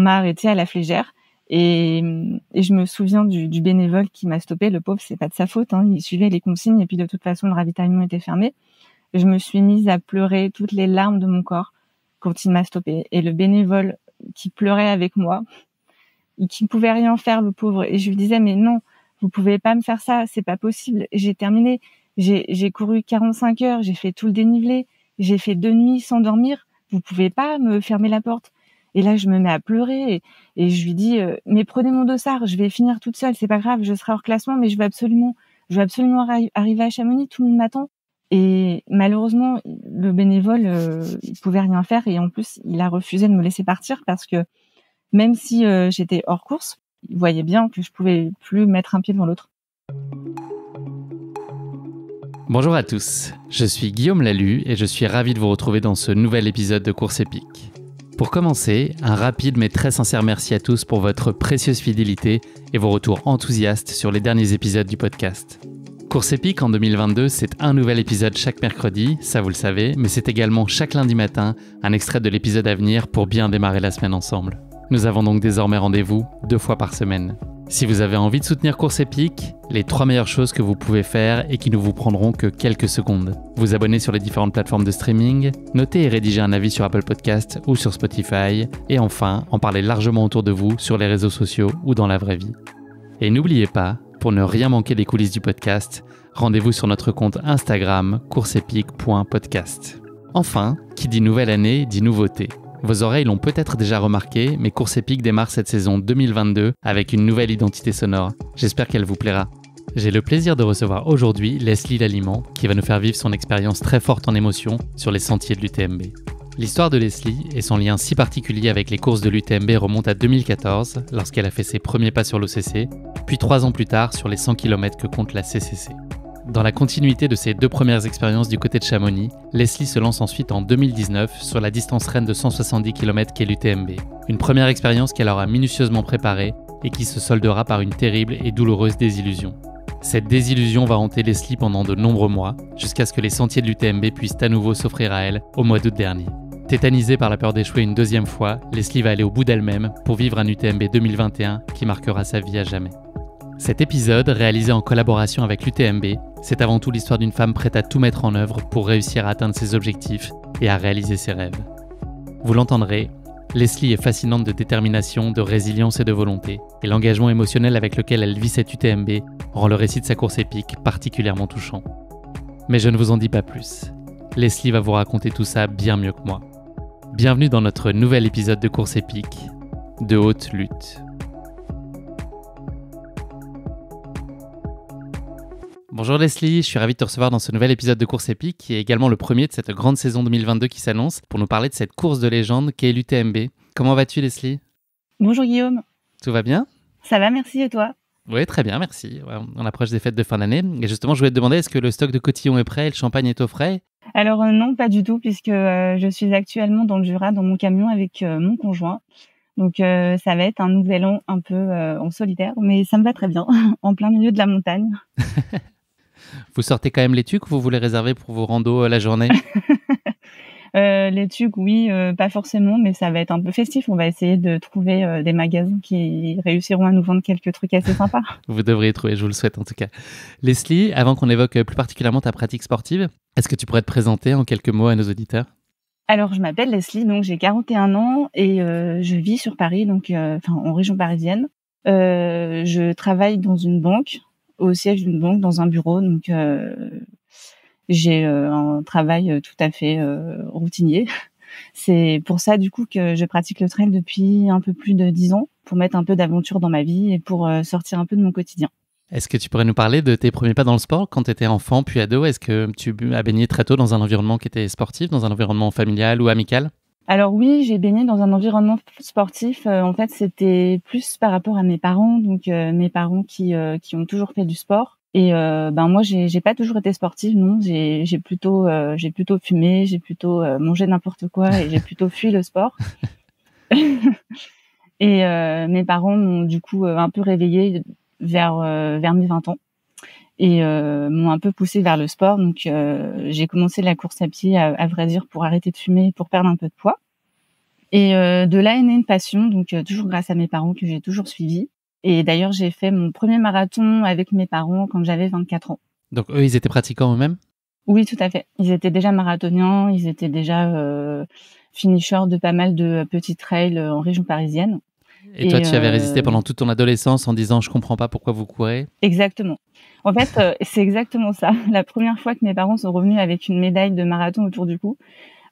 m'a arrêtée à la Flégère. Et je me souviens du bénévole qui m'a stoppé. Le pauvre, c'est pas de sa faute, hein. Il suivait les consignes et puis de toute façon, le ravitaillement était fermé. Je me suis mise à pleurer toutes les larmes de mon corps quand il m'a stoppé. Et le bénévole qui pleurait avec moi, qui ne pouvait rien faire, le pauvre. Et je lui disais, mais non, vous pouvez pas me faire ça, c'est pas possible. J'ai terminé. J'ai couru 45 heures, j'ai fait tout le dénivelé, j'ai fait 2 nuits sans dormir. Vous pouvez pas me fermer la porte. Et là, je me mets à pleurer et je lui dis, mais prenez mon dossard, je vais finir toute seule, c'est pas grave, je serai hors classement, mais je vais absolument arriver à Chamonix, tout le monde m'attend. Et malheureusement, le bénévole, il pouvait rien faire et en plus, il a refusé de me laisser partir parce que même si j'étais hors course, il voyait bien que je pouvais plus mettre un pied devant l'autre. Bonjour à tous, je suis Guillaume Lalu et je suis ravi de vous retrouver dans ce nouvel épisode de Course épique. Pour commencer, un rapide mais très sincère merci à tous pour votre précieuse fidélité et vos retours enthousiastes sur les derniers épisodes du podcast. Course épique en 2022, c'est un nouvel épisode chaque mercredi, ça vous le savez, mais c'est également chaque lundi matin un extrait de l'épisode à venir pour bien démarrer la semaine ensemble. Nous avons donc désormais rendez-vous 2 fois par semaine. Si vous avez envie de soutenir Course épique, les 3 meilleures choses que vous pouvez faire et qui ne vous prendront que quelques secondes. Vous abonner sur les différentes plateformes de streaming, noter et rédiger un avis sur Apple Podcast ou sur Spotify, et enfin, en parler largement autour de vous sur les réseaux sociaux ou dans la vraie vie. Et n'oubliez pas, pour ne rien manquer des coulisses du podcast, rendez-vous sur notre compte Instagram courseepique.podcast. Enfin, qui dit nouvelle année dit nouveauté. Vos oreilles l'ont peut-être déjà remarqué, mais Course épique démarre cette saison 2022 avec une nouvelle identité sonore. J'espère qu'elle vous plaira. J'ai le plaisir de recevoir aujourd'hui Leslie Laliment, qui va nous faire vivre son expérience très forte en émotion sur les sentiers de l'UTMB. L'histoire de Leslie et son lien si particulier avec les courses de l'UTMB remonte à 2014, lorsqu'elle a fait ses premiers pas sur l'OCC, puis 3 ans plus tard sur les 100 km que compte la CCC. Dans la continuité de ses 2 premières expériences du côté de Chamonix, Leslie se lance ensuite en 2019 sur la distance reine de 170 km qu'est l'UTMB. Une première expérience qu'elle aura minutieusement préparée et qui se soldera par une terrible et douloureuse désillusion. Cette désillusion va hanter Leslie pendant de nombreux mois, jusqu'à ce que les sentiers de l'UTMB puissent à nouveau s'offrir à elle au mois d'août dernier. Tétanisée par la peur d'échouer une 2e fois, Leslie va aller au bout d'elle-même pour vivre un UTMB 2021 qui marquera sa vie à jamais. Cet épisode, réalisé en collaboration avec l'UTMB, c'est avant tout l'histoire d'une femme prête à tout mettre en œuvre pour réussir à atteindre ses objectifs et à réaliser ses rêves. Vous l'entendrez, Leslie est fascinante de détermination, de résilience et de volonté, et l'engagement émotionnel avec lequel elle vit cette UTMB rend le récit de sa course épique particulièrement touchant. Mais je ne vous en dis pas plus. Leslie va vous raconter tout ça bien mieux que moi. Bienvenue dans notre nouvel épisode de Course épique, de haute lutte. Bonjour Leslie, je suis ravi de te recevoir dans ce nouvel épisode de Course épique qui est également le premier de cette grande saison 2022 qui s'annonce pour nous parler de cette course de légende qu'est l'UTMB. Comment vas-tu Leslie ? Bonjour Guillaume. Tout va bien ? Ça va, merci, et toi ? Oui, très bien, merci. Ouais, on approche des fêtes de fin d'année et justement je voulais te demander, est-ce que le stock de cotillon est prêt et le champagne est au frais ? Alors non, pas du tout, puisque je suis actuellement dans le Jura, dans mon camion avec mon conjoint. Donc ça va être un nouvel an un peu en solitaire, mais ça me va très bien, en plein milieu de la montagne. Vous sortez quand même les tucs ou vous voulez réserver pour vos randos la journée ? Les tucs, oui, pas forcément, mais ça va être un peu festif. On va essayer de trouver des magasins qui réussiront à nous vendre quelques trucs assez sympas. Vous devriez trouver, je vous le souhaite en tout cas. Leslie, avant qu'on évoque plus particulièrement ta pratique sportive, est-ce que tu pourrais te présenter en quelques mots à nos auditeurs ? Alors, je m'appelle Leslie, donc j'ai 41 ans et je vis sur Paris, donc en région parisienne. Je travaille dans une banque, au siège d'une banque, dans un bureau, donc j'ai un travail tout à fait routinier. C'est pour ça du coup que je pratique le trail depuis un peu plus de 10 ans, pour mettre un peu d'aventure dans ma vie et pour sortir un peu de mon quotidien. Est-ce que tu pourrais nous parler de tes premiers pas dans le sport quand tu étais enfant puis ado ? Est-ce que tu as baigné très tôt dans un environnement qui était sportif, dans un environnement familial ou amical ? Alors oui, j'ai baigné dans un environnement sportif. En fait, c'était plus par rapport à mes parents, donc mes parents qui ont toujours fait du sport. Et moi, j'ai pas toujours été sportive, non. J'ai plutôt fumé, j'ai plutôt mangé n'importe quoi et j'ai plutôt fui le sport. Et mes parents m'ont du coup un peu réveillée vers mes 20 ans et m'ont un peu poussée vers le sport. Donc j'ai commencé la course à pied à vrai dire pour arrêter de fumer et pour perdre un peu de poids. Et de là est née une passion, donc toujours grâce à mes parents que j'ai toujours suivi. Et d'ailleurs, j'ai fait mon premier marathon avec mes parents quand j'avais 24 ans. Donc eux, ils étaient pratiquants eux-mêmes? Oui, tout à fait. Ils étaient déjà marathoniens, ils étaient déjà finishers de pas mal de petits trails en région parisienne. Et toi, Et tu avais résisté pendant toute ton adolescence en disant je comprends pas pourquoi vous courez? exactement. En fait, c'est exactement ça. La première fois que mes parents sont revenus avec une médaille de marathon autour du cou,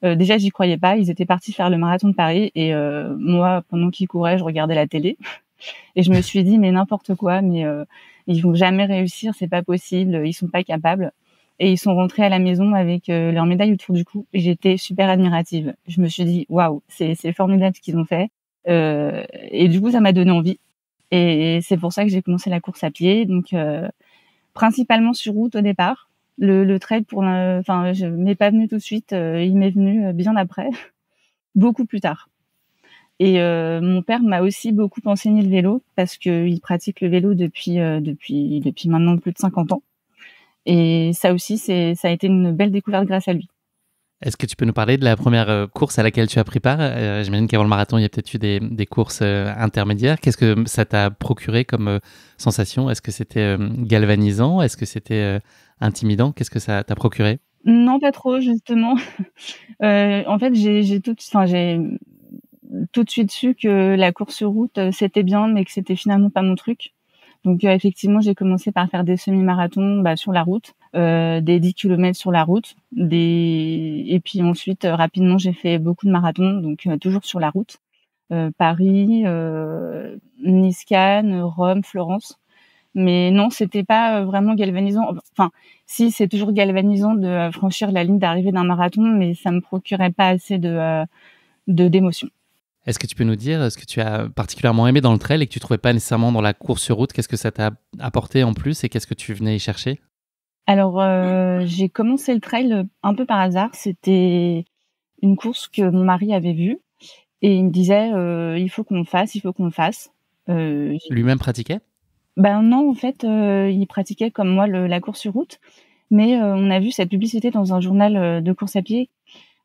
déjà j'y croyais pas. Ils étaient partis faire le marathon de Paris et moi, pendant qu'ils couraient, je regardais la télé et je me suis dit mais n'importe quoi, mais ils vont jamais réussir, c'est pas possible, ils sont pas capables. Et ils sont rentrés à la maison avec leur médaille autour du cou et j'étais super admirative. Je me suis dit waouh, c'est formidable ce qu'ils ont fait. Et du coup, ça m'a donné envie. Et c'est pour ça que j'ai commencé la course à pied. Donc, principalement sur route au départ. Le trail, je m'est pas venu tout de suite. Il m'est venu bien après, beaucoup plus tard. Et mon père m'a aussi beaucoup enseigné le vélo parce qu'il pratique le vélo depuis maintenant plus de 50 ans. Et ça aussi, ça a été une belle découverte grâce à lui. Est-ce que tu peux nous parler de la première course à laquelle tu as pris part? J'imagine qu'avant le marathon, il y a peut-être eu des courses intermédiaires. Qu'est-ce que ça t'a procuré comme sensation? Est-ce que c'était galvanisant? Est-ce que c'était intimidant? Qu'est-ce que ça t'a procuré? Non, pas trop, justement. En fait, j'ai tout de suite su que la course sur route, c'était bien, mais que c'était finalement pas mon truc. Donc effectivement, j'ai commencé par faire des semi-marathons sur la route, des 10 kilomètres sur la route, et puis ensuite rapidement j'ai fait beaucoup de marathons, donc toujours sur la route. Paris, Nice, Cannes, Rome, Florence. Mais non, c'était pas vraiment galvanisant. Enfin, si, c'est toujours galvanisant de franchir la ligne d'arrivée d'un marathon, mais ça me procurait pas assez d'émotion. Est-ce que tu peux nous dire ce que tu as particulièrement aimé dans le trail et que tu trouvais pas nécessairement dans la course sur route? Qu'est-ce que ça t'a apporté en plus et qu'est-ce que tu venais y chercher? Alors, j'ai commencé le trail un peu par hasard. C'était une course que mon mari avait vue et il me disait il faut qu'on le fasse, il faut qu'on le fasse. Lui-même pratiquait? Ben non, en fait, il pratiquait comme moi la course sur route, mais on a vu cette publicité dans un journal de course à pied.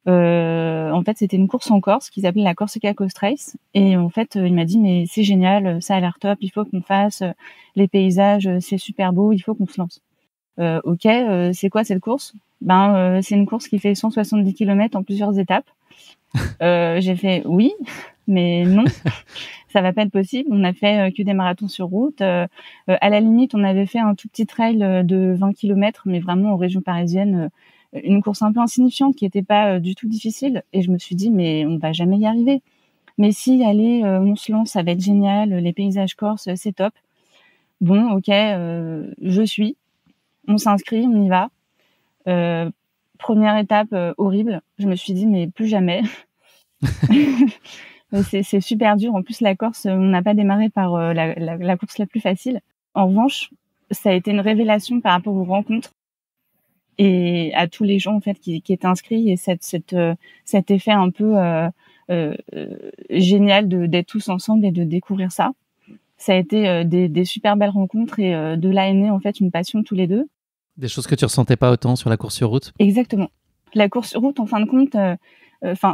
En fait, c'était une course en Corse qui s'appelait la Corsica Coast Race. Et en fait, il m'a dit mais c'est génial, ça a l'air top, il faut qu'on fasse. Les paysages, c'est super beau, il faut qu'on se lance. Ok, c'est quoi cette course? C'est une course qui fait 170 kilomètres en plusieurs étapes. J'ai fait oui, mais non, ça va pas être possible. On a fait que des marathons sur route. À la limite, on avait fait un tout petit trail de 20 kilomètres, mais vraiment en région parisienne, une course un peu insignifiante qui était pas du tout difficile. Et je me suis dit mais on va jamais y arriver. Mais si, allez, on se lance, ça va être génial. Les paysages corses, c'est top. Bon, ok, je suis. On s'inscrit, on y va. Première étape horrible. Je me suis dit mais plus jamais. C'est super dur. En plus, la Corse, on n'a pas démarré par la course la plus facile. En revanche, ça a été une révélation par rapport aux rencontres et à tous les gens en fait qui étaient inscrits et cet effet un peu génial d'être tous ensemble et de découvrir ça. Ça a été des super belles rencontres et de là est née en fait une passion tous les deux. Des choses que tu ressentais pas autant sur la course sur route? Exactement. La course sur route, en fin de compte,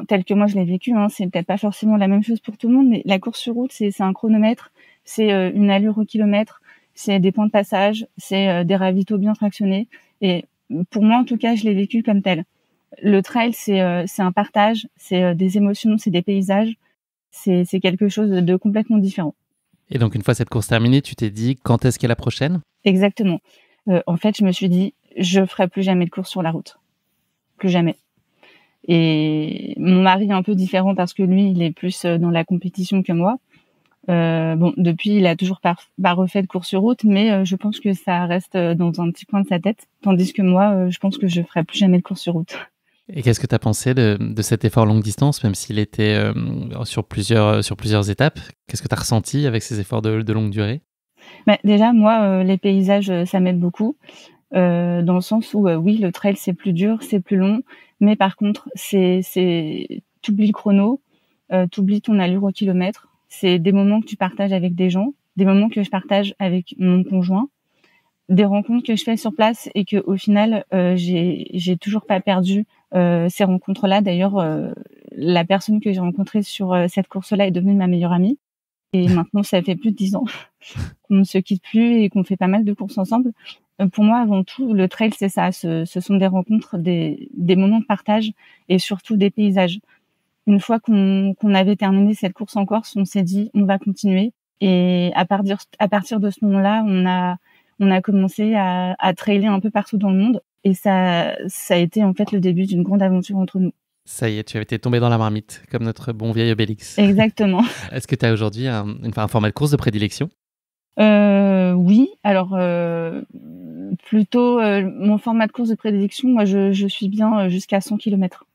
telle que moi je l'ai vécue, hein, c'est peut-être pas forcément la même chose pour tout le monde, mais la course sur route, c'est un chronomètre, c'est une allure au kilomètre, c'est des points de passage, c'est des ravitaux bien fractionnés. Et pour moi, en tout cas, je l'ai vécu comme tel. Le trail, c'est un partage, c'est des émotions, c'est des paysages, c'est quelque chose de complètement différent. Et donc, une fois cette course terminée, tu t'es dit quand est-ce qu'est la prochaine? Exactement. En fait, je me suis dit, je ferai plus jamais de course sur la route. Plus jamais. Et mon mari est un peu différent parce que lui, il est plus dans la compétition que moi. Depuis, il a toujours pas refait de course sur route, mais je pense que ça reste dans un petit coin de sa tête. Tandis que moi, je pense que je ferai plus jamais de course sur route. Et qu'est-ce que tu as pensé de cet effort longue distance, même s'il était sur plusieurs étapes? Qu'est-ce que tu as ressenti avec ces efforts de longue durée? Déjà, moi, les paysages, ça m'aide beaucoup. Dans le sens où, oui, le trail, c'est plus dur, c'est plus long. Mais par contre, t'oublies le chrono, t'oublies ton allure au kilomètre. C'est des moments que tu partages avec des gens, des moments que je partage avec mon conjoint, des rencontres que je fais sur place et que au final, j'ai toujours pas perdu ces rencontres-là. D'ailleurs, la personne que j'ai rencontrée sur cette course-là est devenue ma meilleure amie. Et maintenant, ça fait plus de 10 ans qu'on ne se quitte plus et qu'on fait pas mal de courses ensemble. Pour moi, avant tout, le trail, c'est ça. Ce sont des rencontres, des moments de partage et surtout des paysages. Une fois qu'on avait terminé cette course en Corse, on s'est dit, on va continuer. Et à partir de ce moment-là, on a commencé à trailer un peu partout dans le monde. Et ça a été en fait le début d'une grande aventure entre nous. Ça y est, tu avais été tombé dans la marmite, comme notre bon vieil Obélix. Exactement. Est-ce que tu as aujourd'hui un format de course de prédilection ? Oui, alors plutôt mon format de course de prédilection, moi je suis bien jusqu'à 100 km.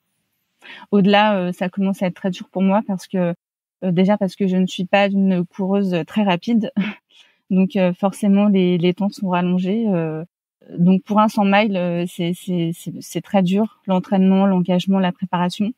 Au-delà, ça commence à être très dur pour moi parce que déjà parce que je ne suis pas une coureuse très rapide. Donc forcément les temps sont rallongés. Donc pour un 100 miles, c'est très dur, l'entraînement, l'engagement, la préparation.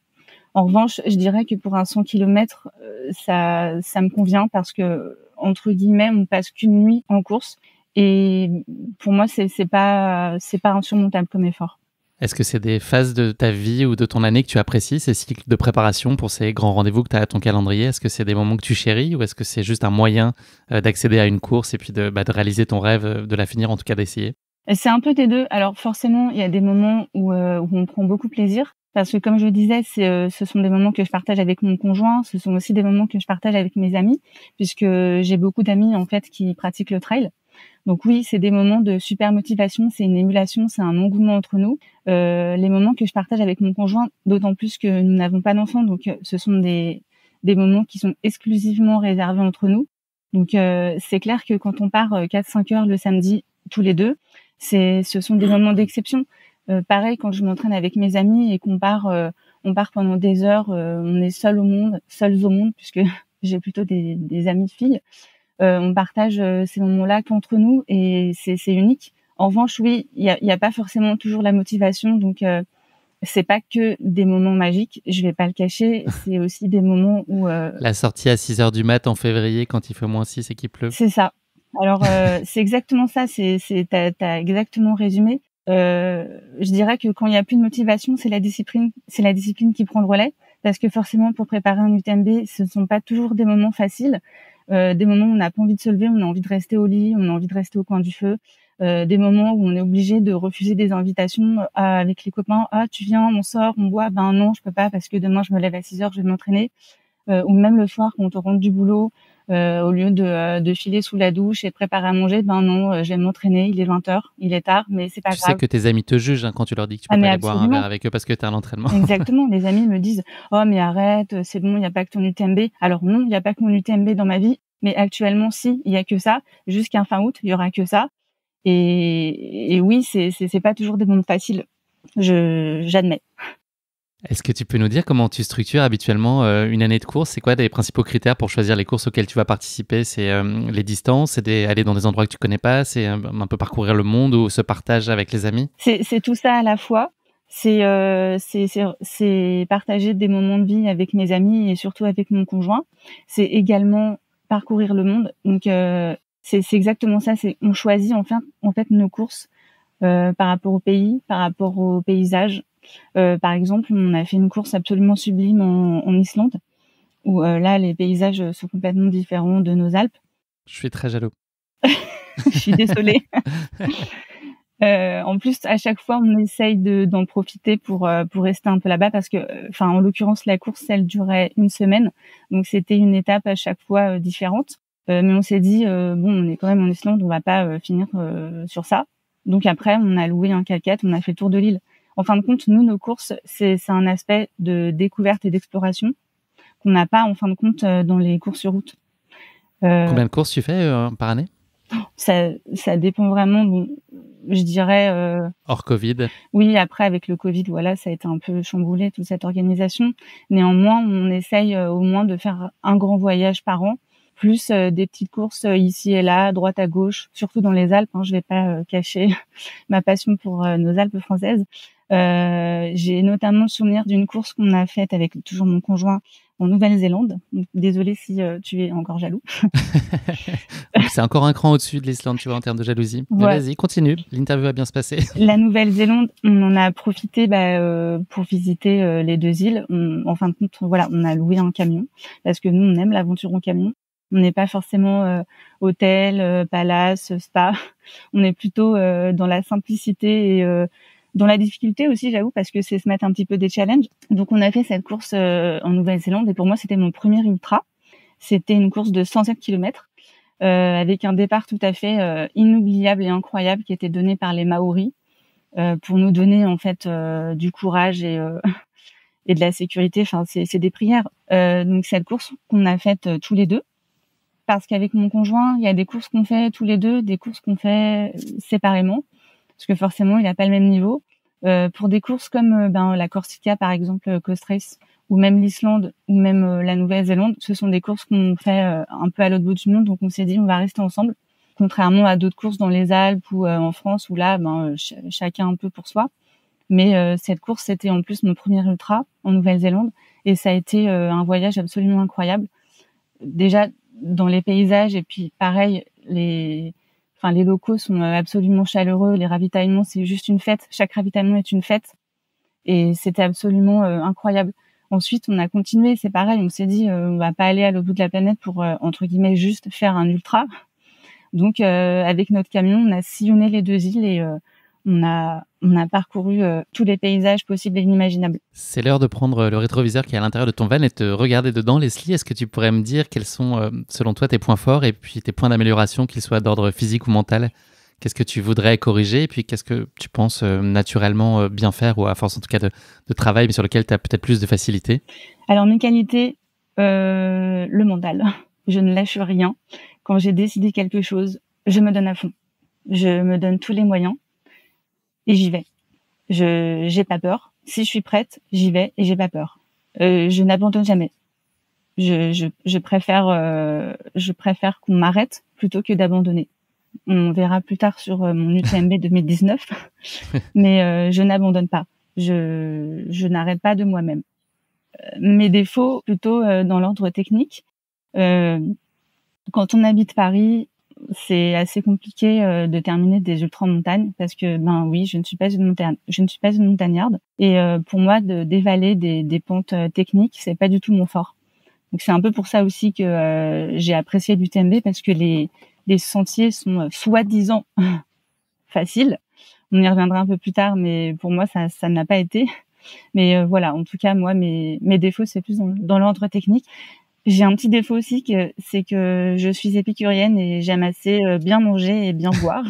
En revanche, je dirais que pour un 100 km, ça me convient parce que entre guillemets, on passe qu'une nuit en course et pour moi c'est pas insurmontable comme effort. Est-ce que c'est des phases de ta vie ou de ton année que tu apprécies, ces cycles de préparation pour ces grands rendez-vous que tu as à ton calendrier ? Est-ce que c'est des moments que tu chéris ou est-ce que c'est juste un moyen d'accéder à une course et puis de réaliser ton rêve, de la finir, en tout cas d'essayer ? C'est un peu des deux. Alors forcément, il y a des moments où on prend beaucoup plaisir parce que comme je le disais, ce sont des moments que je partage avec mon conjoint, ce sont aussi des moments que je partage avec mes amis puisque j'ai beaucoup d'amis en fait qui pratiquent le trail. Donc oui, c'est des moments de super motivation, c'est une émulation, c'est un engouement entre nous. Les moments que je partage avec mon conjoint, d'autant plus que nous n'avons pas d'enfants, donc ce sont des moments qui sont exclusivement réservés entre nous. Donc c'est clair que quand on part 4-5 heures le samedi tous les deux, ce sont des moments d'exception. Pareil quand je m'entraîne avec mes amis et qu'on part pendant des heures, on est seuls au monde puisque j'ai plutôt des amies filles. On partage ces moments-là qu'entre nous et c'est unique. En revanche, oui, il y a pas forcément toujours la motivation, donc c'est pas que des moments magiques, je vais pas le cacher, c'est aussi des moments où La sortie à 6h du mat en février quand il fait -6 et qu'il pleut. C'est ça. Alors c'est exactement ça, t'as exactement résumé. Je dirais que quand il y a plus de motivation, c'est la discipline qui prend le relais parce que forcément pour préparer un UTMB, ce ne sont pas toujours des moments faciles. Des moments où on n'a pas envie de se lever, on a envie de rester au lit, on a envie de rester au coin du feu. Des moments où on est obligé de refuser des invitations avec les copains. Ah, tu viens, on sort, on boit. Ben non, je peux pas parce que demain je me lève à 6h, je vais m'entraîner. Ou même le soir quand on rentre du boulot, au lieu de filer sous la douche et de préparer à manger, ben non, je vais m'entraîner, il est 20h, il est tard, mais c'est pas grave. Tu sais que tes amis te jugent quand tu leur dis que tu peux pas aller boire un verre avec eux parce que tu es à l'entraînement. Exactement, les amis me disent « Oh mais arrête, c'est bon, il n'y a pas que ton UTMB ». Alors non, il n'y a pas que mon UTMB dans ma vie, mais actuellement si, il y a que ça. Jusqu'à fin août, il y aura que ça. Et oui, c'est pas toujours des moments faciles, j'admets. Est-ce que tu peux nous dire comment tu structures habituellement une année de course ? C'est quoi les principaux critères pour choisir les courses auxquelles tu vas participer ? C'est les distances, c'est aller dans des endroits que tu connais pas, c'est un peu parcourir le monde ou se partage avec les amis ? C'est tout ça à la fois. C'est partager des moments de vie avec mes amis et surtout avec mon conjoint. C'est également parcourir le monde. Donc c'est exactement ça. On choisit en fait nos courses par rapport au pays, par rapport au paysage. Par exemple, on a fait une course absolument sublime en Islande, où là, les paysages sont complètement différents de nos Alpes. Je suis très jaloux. Je suis désolée. En plus, à chaque fois, on essaye d'en profiter pour rester un peu là-bas parce que, en l'occurrence, la course, elle durait une semaine, donc c'était une étape à chaque fois différente. Mais on s'est dit, on est quand même en Islande, on va pas finir sur ça. Donc après, on a loué un 4x4, on a fait le tour de l'île. En fin de compte, nous, nos courses, c'est un aspect de découverte et d'exploration qu'on n'a pas, en fin de compte, dans les courses sur route. Combien de courses tu fais par année ? Ça dépend vraiment. Bon, je dirais. Hors Covid. Oui, après avec le Covid, voilà, ça a été un peu chamboulé toute cette organisation. Néanmoins, on essaye au moins de faire un grand voyage par an, plus des petites courses ici et là, à droite à gauche, surtout dans les Alpes. Je vais pas cacher ma passion pour nos Alpes françaises. J'ai notamment souvenir d'une course qu'on a faite avec toujours mon conjoint en Nouvelle-Zélande. Donc, désolée si tu es encore jaloux. C'est encore un cran au-dessus de l'Islande, tu vois, en termes de jalousie. Mais Ouais. vas-y, continue. L'interview va bien se passer. La Nouvelle-Zélande, on en a profité pour visiter les 2 îles. En fin de compte, voilà, on a loué un camion parce que nous, on aime l'aventure en camion. On n'est pas forcément hôtel, palace, spa. On est plutôt dans la simplicité et dans la difficulté aussi, j'avoue, parce que c'est se mettre un petit peu des challenges. Donc, on a fait cette course en Nouvelle-Zélande et pour moi, c'était mon premier ultra. C'était une course de 107 kilomètres. Avec un départ tout à fait inoubliable et incroyable qui était donné par les Maoris pour nous donner en fait du courage et de la sécurité. Enfin, c'est des prières. Donc cette course qu'on a faite tous les deux, parce qu'avec mon conjoint, il y a des courses qu'on fait tous les deux, des courses qu'on fait séparément, parce que forcément, il n'a pas le même niveau. Pour des courses comme la Corsica par exemple, Coast Race, ou même l'Islande, ou même la Nouvelle-Zélande, ce sont des courses qu'on fait un peu à l'autre bout du monde, donc on s'est dit on va rester ensemble, contrairement à d'autres courses dans les Alpes ou en France où là, chacun un peu pour soi. Mais cette course, c'était en plus mon premier ultra en Nouvelle-Zélande, et ça a été un voyage absolument incroyable. Déjà dans les paysages, et puis pareil, les locaux sont absolument chaleureux, les ravitaillements, c'est juste une fête. Chaque ravitaillement est une fête, et c'était absolument incroyable. Ensuite, on a continué, c'est pareil, on s'est dit on va pas aller à l'autre bout de la planète pour entre guillemets juste faire un ultra. Donc avec notre camion, on a sillonné les 2 îles et on a parcouru tous les paysages possibles et inimaginables. C'est l'heure de prendre le rétroviseur qui est à l'intérieur de ton van et te regarder dedans. Leslie, est-ce que tu pourrais me dire quels sont, selon toi, tes points forts et puis tes points d'amélioration, qu'ils soient d'ordre physique ou mental? Qu'est-ce que tu voudrais corriger et puis qu'est-ce que tu penses naturellement bien faire, ou à force en tout cas de travail, mais sur lequel tu as peut-être plus de facilité? Alors mes qualités, le mental. Je ne lâche rien. Quand j'ai décidé quelque chose, je me donne à fond. Je me donne tous les moyens et j'y vais. J'ai pas peur. Si je suis prête, j'y vais et j'ai pas peur. Je n'abandonne jamais. Je préfère qu'on m'arrête plutôt que d'abandonner. On verra plus tard sur mon UTMB 2019, mais je n'abandonne pas. Je n'arrête pas de moi-même. Mes défauts, plutôt dans l'ordre technique. Quand on habite Paris, c'est assez compliqué de terminer des ultra-montagnes parce que oui, je ne suis pas une montagnarde, et pour moi de dévaler des pentes techniques, c'est pas du tout mon fort. Donc c'est un peu pour ça aussi que j'ai apprécié l'UTMB, parce que les sentiers sont soi-disant faciles. On y reviendra un peu plus tard, mais pour moi ça n'a pas été. Mais voilà, en tout cas moi mes défauts, c'est plus dans l'ordre technique. J'ai un petit défaut aussi, c'est que je suis épicurienne et j'aime assez bien manger et bien boire.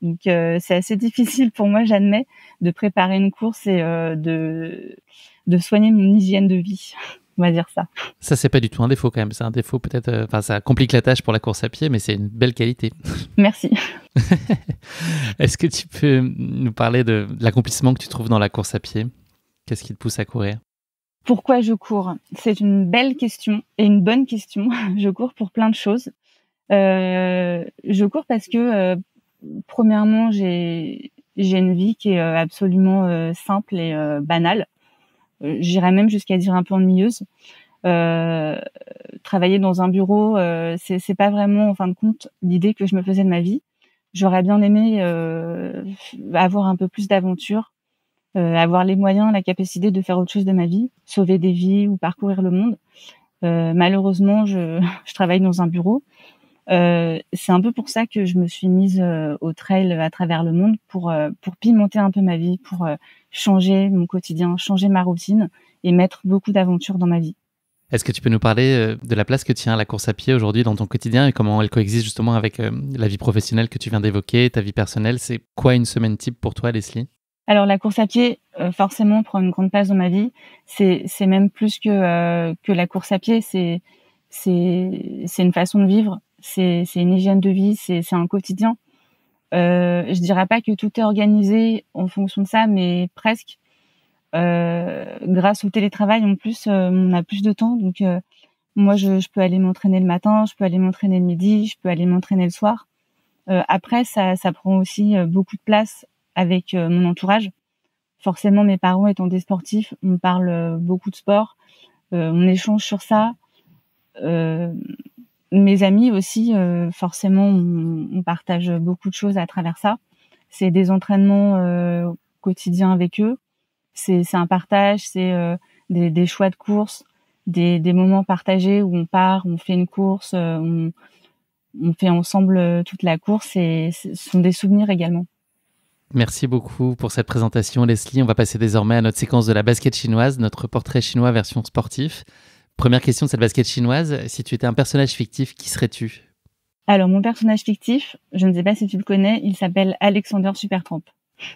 Donc c'est assez difficile pour moi, j'admets, de préparer une course et de soigner mon hygiène de vie. On va dire ça. Ça, c'est pas du tout un défaut quand même. C'est un défaut peut-être. Ça complique la tâche pour la course à pied, mais c'est une belle qualité. Merci. Est-ce que tu peux nous parler de l'accomplissement que tu trouves dans la course à pied? Qu'est-ce qui te pousse à courir? Pourquoi je cours? C'est une belle question et une bonne question. Je cours pour plein de choses. Je cours parce que premièrement, j'ai une vie qui est absolument simple et banale. J'irais même jusqu'à dire un peu ennuyeuse. Travailler dans un bureau, c'est pas vraiment, en fin de compte, l'idée que je me faisais de ma vie. J'aurais bien aimé avoir un peu plus d'aventure, avoir les moyens, la capacité de faire autre chose de ma vie, sauver des vies ou parcourir le monde. Malheureusement, je travaille dans un bureau. C'est un peu pour ça que je me suis mise au trail à travers le monde, pour pimenter un peu ma vie, pour changer mon quotidien, changer ma routine et mettre beaucoup d'aventures dans ma vie. Est-ce que tu peux nous parler de la place que tient la course à pied aujourd'hui dans ton quotidien et comment elle coexiste justement avec la vie professionnelle que tu viens d'évoquer, ta vie personnelle? C'est quoi une semaine type pour toi, Leslie? Alors la course à pied, forcément, prend une grande place dans ma vie. C'est même plus que la course à pied. C'est une façon de vivre. C'est une hygiène de vie. C'est un quotidien. Je dirais pas que tout est organisé en fonction de ça, mais presque. Grâce au télétravail, en plus, on a plus de temps. Donc moi, je peux aller m'entraîner le matin, je peux aller m'entraîner le midi, je peux aller m'entraîner le soir. Après, ça prend aussi beaucoup de place avec mon entourage. forcément, mes parents étant des sportifs, on parle beaucoup de sport, on échange sur ça. Mes amis aussi, forcément, on partage beaucoup de choses à travers ça. C'est des entraînements quotidiens avec eux. C'est un partage, c'est des choix de courses, des moments partagés où on part, on fait une course, on fait ensemble toute la course et ce sont des souvenirs également. Merci beaucoup pour cette présentation, Leslie. On va passer désormais à notre séquence de la basket chinoise, notre portrait chinois version sportif. Première question de cette basket chinoise, si tu étais un personnage fictif, qui serais-tu ? Alors, mon personnage fictif, je ne sais pas si tu le connais, il s'appelle Alexander Supertramp.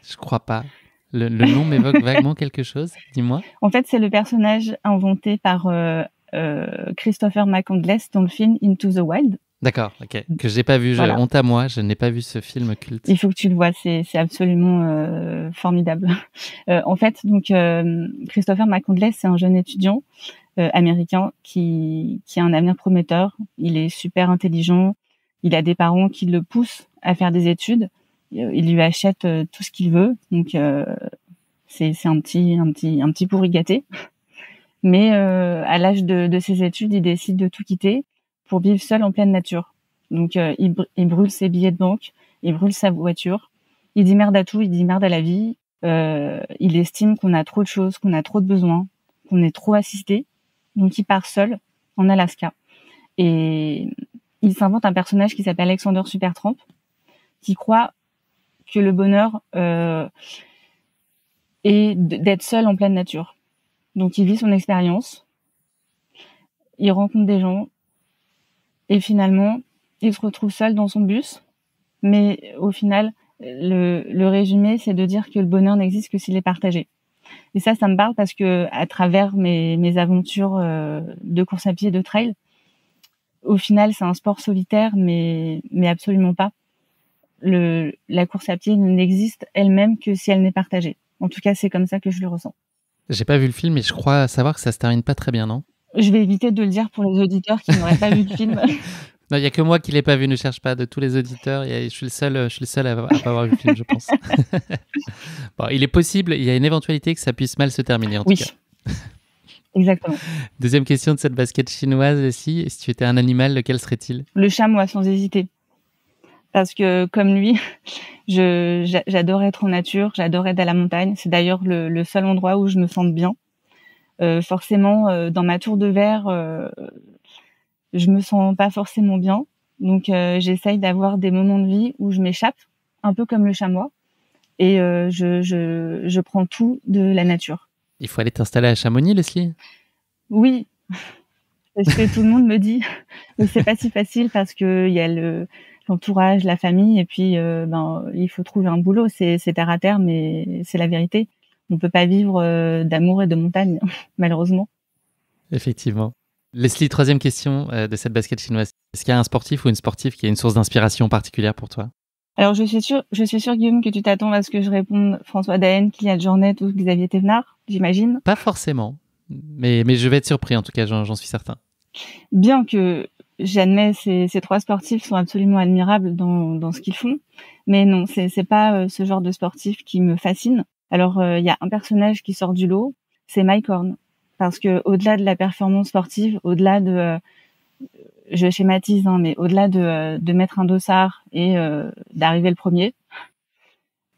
Je crois pas. Le nom m'évoque vaguement quelque chose, dis-moi. En fait, c'est le personnage inventé par Christopher McCandless dans le film Into the Wild. D'accord, ok. Que je n'ai pas vu, Voilà. Honte à moi, je n'ai pas vu ce film culte. Il faut que tu le vois, c'est absolument formidable. En fait, donc Christopher McCandless, c'est un jeune étudiant américain qui a un avenir prometteur. Il est super intelligent. Il a des parents qui le poussent à faire des études. Ils lui achètent tout ce qu'il veut. Donc c'est un petit pourri gâté. Mais à l'âge de ses études, il décide de tout quitter pour vivre seul en pleine nature. Donc il brûle ses billets de banque, il brûle sa voiture. Il dit merde à tout, il dit merde à la vie. Il estime qu'on a trop de choses, qu'on a trop de besoins, qu'on est trop assisté. Donc il part seul en Alaska. Et il s'invente un personnage qui s'appelle Alexander Supertramp, qui croit que le bonheur est d'être seul en pleine nature. Donc il vit son expérience, il rencontre des gens, et finalement, il se retrouve seul dans son bus. Mais au final, le résumé, c'est de dire que le bonheur n'existe que s'il est partagé. Et ça me parle parce que à travers mes aventures de course à pied, de trail, au final, c'est un sport solitaire, mais absolument pas. La course à pied n'existe elle-même que si elle n'est partagée. En tout cas, c'est comme ça que je le ressens. J'ai pas vu le film, mais je crois savoir que ça se termine pas très bien, non ? Je vais éviter de le dire pour les auditeurs qui n'auraient pas vu le film. Non, il n'y a que moi qui l'ai pas vu, ne cherche pas. De tous les auditeurs, je suis le seul à pas avoir vu le film, je pense. Bon, il est possible, il y a une éventualité que ça puisse mal se terminer, en tout cas. Oui, exactement. Deuxième question de cette basket chinoise, Leslie. Si tu étais un animal, lequel serait-il ? Le chamois, sans hésiter. Parce que, comme lui, j'adore être en nature, j'adore être à la montagne. C'est d'ailleurs le seul endroit où je me sens bien. Forcément, dans ma tour de verre, je me sens pas forcément bien. Donc, j'essaye d'avoir des moments de vie où je m'échappe, un peu comme le chamois. Et je prends tout de la nature. Il faut aller t'installer à Chamonix, Leslie ? Oui, c'est ce que tout le monde me dit. Mais c'est pas si facile parce que il y a l'entourage, la famille, et puis il faut trouver un boulot. C'est terre à terre, mais c'est la vérité. On peut pas vivre d'amour et de montagne, malheureusement. Effectivement. Leslie, troisième question de cette basket chinoise. Est-ce qu'il y a un sportif ou une sportive qui a une source d'inspiration particulière pour toi ? Alors, je suis sûre, Guillaume, que tu t'attends à ce que je réponde François Daen, Kylian Jornet ou Xavier Thévenard, j'imagine. Pas forcément, mais je vais être surpris, en tout cas, j'en suis certain. Bien que j'admets ces trois sportifs sont absolument admirables dans ce qu'ils font, mais non, c'est pas ce genre de sportif qui me fascine. Alors, il y a un personnage qui sort du lot, c'est Mike Horn, parce que au-delà de la performance sportive, au-delà de je schématise, mais au-delà de mettre un dossard et d'arriver le premier,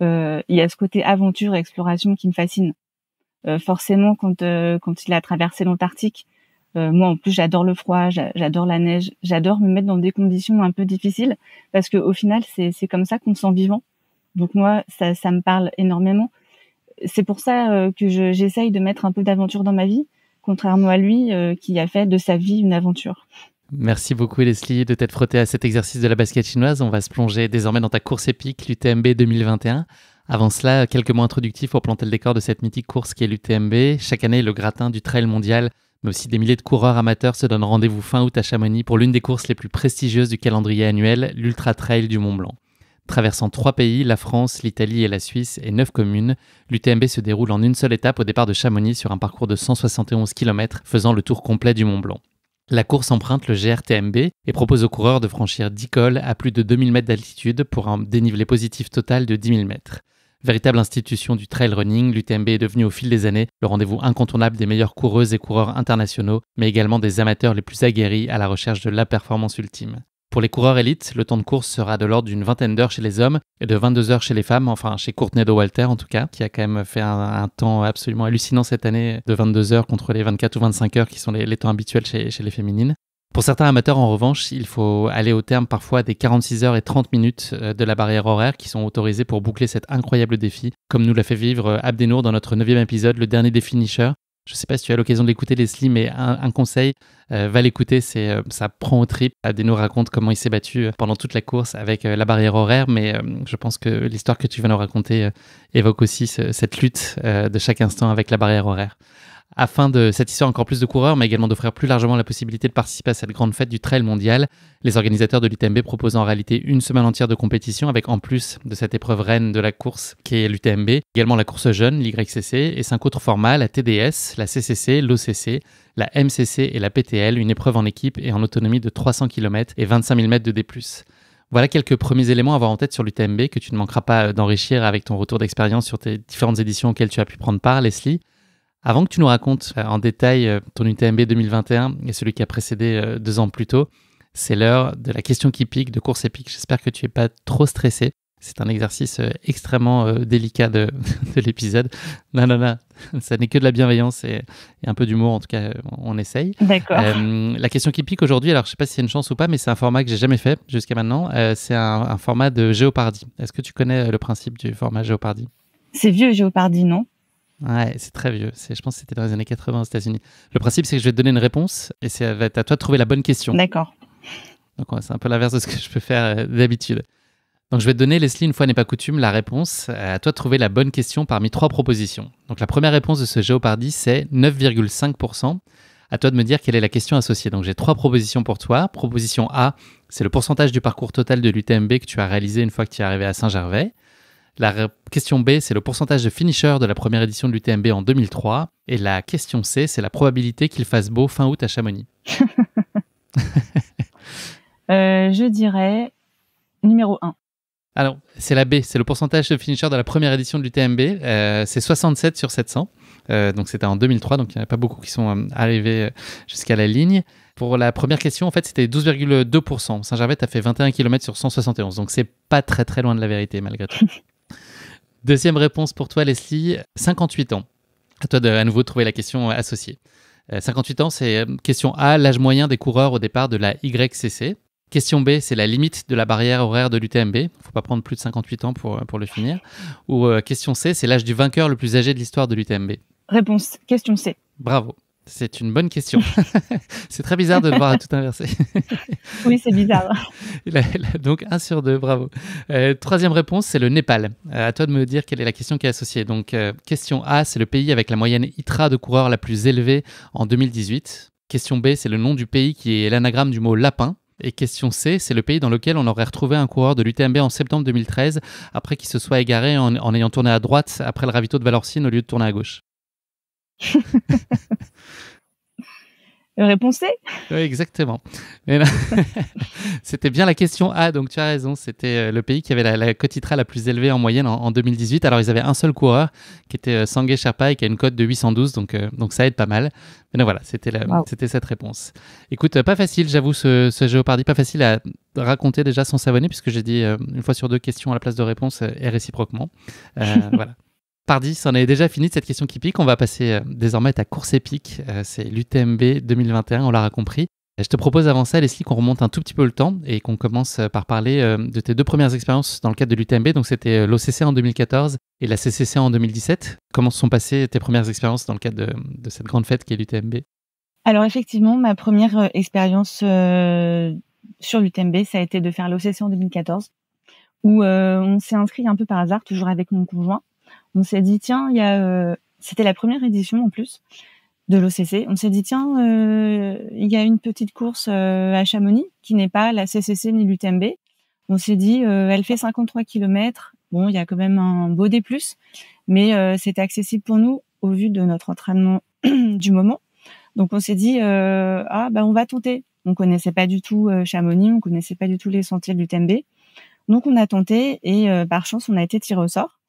il y a ce côté aventure et exploration qui me fascine. Forcément, quand il a traversé l'Antarctique, moi en plus j'adore le froid, j'adore la neige, j'adore me mettre dans des conditions un peu difficiles parce que au final c'est comme ça qu'on se sent vivant. Donc moi ça me parle énormément. C'est pour ça que j'essaye de mettre un peu d'aventure dans ma vie, contrairement à lui qui a fait de sa vie une aventure. Merci beaucoup Leslie de t'être frottée à cet exercice de la basket chinoise. On va se plonger désormais dans ta course épique, l'UTMB 2021. Avant cela, quelques mots introductifs pour planter le décor de cette mythique course qui est l'UTMB. Chaque année, le gratin du trail mondial, mais aussi des milliers de coureurs amateurs se donnent rendez-vous fin août à Chamonix pour l'une des courses les plus prestigieuses du calendrier annuel, l'Ultra Trail du Mont Blanc. Traversant 3 pays, la France, l'Italie et la Suisse, et 9 communes, l'UTMB se déroule en une seule étape au départ de Chamonix sur un parcours de 171 km, faisant le tour complet du Mont Blanc. La course emprunte le GRTMB et propose aux coureurs de franchir 10 cols à plus de 2000 mètres d'altitude pour un dénivelé positif total de 10 000 mètres. Véritable institution du trail running, l'UTMB est devenue au fil des années le rendez-vous incontournable des meilleures coureuses et coureurs internationaux, mais également des amateurs les plus aguerris à la recherche de la performance ultime. Pour les coureurs élites, le temps de course sera de l'ordre d'une vingtaine d'heures chez les hommes et de 22 heures chez les femmes, enfin chez Courtney Dauwalter en tout cas, qui a quand même fait un temps absolument hallucinant cette année de 22 heures contre les 24 ou 25 heures qui sont les temps habituels chez les féminines. Pour certains amateurs, en revanche, il faut aller au terme parfois des 46 heures et 30 minutes de la barrière horaire qui sont autorisées pour boucler cet incroyable défi, comme nous l'a fait vivre Abdenour dans notre 9e épisode, le dernier des finishers. Je ne sais pas si tu as l'occasion de l'écouter, Leslie, mais un conseil, va l'écouter, ça prend au trip. Abdenour raconte comment il s'est battu pendant toute la course avec la barrière horaire, mais je pense que l'histoire que tu vas nous raconter évoque aussi cette lutte de chaque instant avec la barrière horaire. Afin de satisfaire encore plus de coureurs, mais également d'offrir plus largement la possibilité de participer à cette grande fête du trail mondial, les organisateurs de l'UTMB proposent en réalité une semaine entière de compétition avec en plus de cette épreuve reine de la course qui est l'UTMB, également la course jeune, l'YCC, et 5 autres formats, la TDS, la CCC, l'OCC, la MCC et la PTL, une épreuve en équipe et en autonomie de 300 km et 25 000 mètres de D+. Voilà quelques premiers éléments à avoir en tête sur l'UTMB que tu ne manqueras pas d'enrichir avec ton retour d'expérience sur tes différentes éditions auxquelles tu as pu prendre part, Leslie. Avant que tu nous racontes en détail ton UTMB 2021 et celui qui a précédé 2 ans plus tôt, c'est l'heure de la question qui pique de Course Épique. J'espère que tu n'es pas trop stressé. C'est un exercice extrêmement délicat de l'épisode. Non, ça n'est que de la bienveillance et un peu d'humour, en tout cas, on essaye. D'accord. La question qui pique aujourd'hui, alors je ne sais pas si c'est une chance ou pas, mais c'est un format que j'ai jamais fait jusqu'à maintenant. C'est un format de Jeopardy. Est-ce que tu connais le principe du format Jeopardy ? C'est vieux, Jeopardy, non ? Ouais, c'est très vieux. Je pense que c'était dans les années 80 aux États-Unis. Le principe, c'est que je vais te donner une réponse et ça va être à toi de trouver la bonne question. D'accord. Donc, c'est un peu l'inverse de ce que je peux faire d'habitude. Donc, je vais te donner, Leslie, une fois n'est pas coutume, la réponse. À toi de trouver la bonne question parmi 3 propositions. Donc, la première réponse de ce Jeopardy, c'est 9,5%. À toi de me dire quelle est la question associée. Donc, j'ai 3 propositions pour toi. Proposition A, c'est le pourcentage du parcours total de l'UTMB que tu as réalisé une fois que tu es arrivé à Saint-Gervais. La question B, c'est le pourcentage de finishers de la première édition de l'UTMB en 2003. Et la question C, c'est la probabilité qu'il fasse beau fin août à Chamonix. Je dirais numéro 1. Alors, c'est la B, c'est le pourcentage de finishers de la première édition de l'UTMB. C'est 67 sur 700. Donc, c'était en 2003, donc il n'y en a pas beaucoup qui sont arrivés jusqu'à la ligne. Pour la première question, en fait, c'était 12,2%. Saint-Gervais a fait 21 km sur 171, donc c'est pas très très loin de la vérité malgré tout. Deuxième réponse pour toi, Leslie, 58 ans. À toi de à nouveau trouver la question associée. 58 ans, c'est question A, l'âge moyen des coureurs au départ de la YCC. Question B, c'est la limite de la barrière horaire de l'UTMB. Il ne faut pas prendre plus de 58 ans pour le finir. Ou question C, c'est l'âge du vainqueur le plus âgé de l'histoire de l'UTMB. Réponse, question C. Bravo. C'est une bonne question. C'est très bizarre de devoir tout inverser. Oui, c'est bizarre. Donc 1 sur 2, bravo. Troisième réponse, c'est le Népal. À toi de me dire quelle est la question qui est associée. Donc question A, c'est le pays avec la moyenne ITRA de coureurs la plus élevée en 2018. Question B, c'est le nom du pays qui est l'anagramme du mot lapin. Et question C, c'est le pays dans lequel on aurait retrouvé un coureur de l'UTMB en septembre 2013 après qu'il se soit égaré en ayant tourné à droite après le ravito de Valorcine au lieu de tourner à gauche. Réponse C ? Oui, exactement. Mais non, c'était bien la question A, donc tu as raison. C'était le pays qui avait la cote ITRA la plus élevée en moyenne en 2018. Alors, ils avaient un seul coureur qui était Sangay Sherpa et qui a une cote de 812, donc ça aide pas mal. Mais non, voilà, c'était cette réponse. Écoute, pas facile, j'avoue, ce Jeopardy, pas facile à raconter déjà sans s'abonner, puisque j'ai dit une fois sur 2 questions à la place de réponse et réciproquement. Voilà. Pardi, c'en est déjà fini de cette question qui pique. On va passer désormais à ta course épique. C'est l'UTMB 2021, on l'aura compris. Je te propose avant ça, Leslie, qu'on remonte un tout petit peu le temps et qu'on commence par parler de tes 2 premières expériences dans le cadre de l'UTMB. Donc, c'était l'OCC en 2014 et la CCC en 2017. Comment se sont passées tes premières expériences dans le cadre de cette grande fête qui est l'UTMB ? Alors, effectivement, ma première expérience sur l'UTMB, ça a été de faire l'OCC en 2014, où on s'est inscrit un peu par hasard, toujours avec mon conjoint. On s'est dit, tiens, c'était la première édition en plus de l'OCC. On s'est dit, tiens, il y a une petite course à Chamonix qui n'est pas la CCC ni l'UTMB. On s'est dit, elle fait 53 km. Bon, il y a quand même un beau D+, mais c'était accessible pour nous au vu de notre entraînement du moment. Donc, on s'est dit, on va tenter. On connaissait pas du tout Chamonix, on connaissait pas du tout les sentiers de l'UTMB. Donc, on a tenté et par chance, on a été tiré au sort.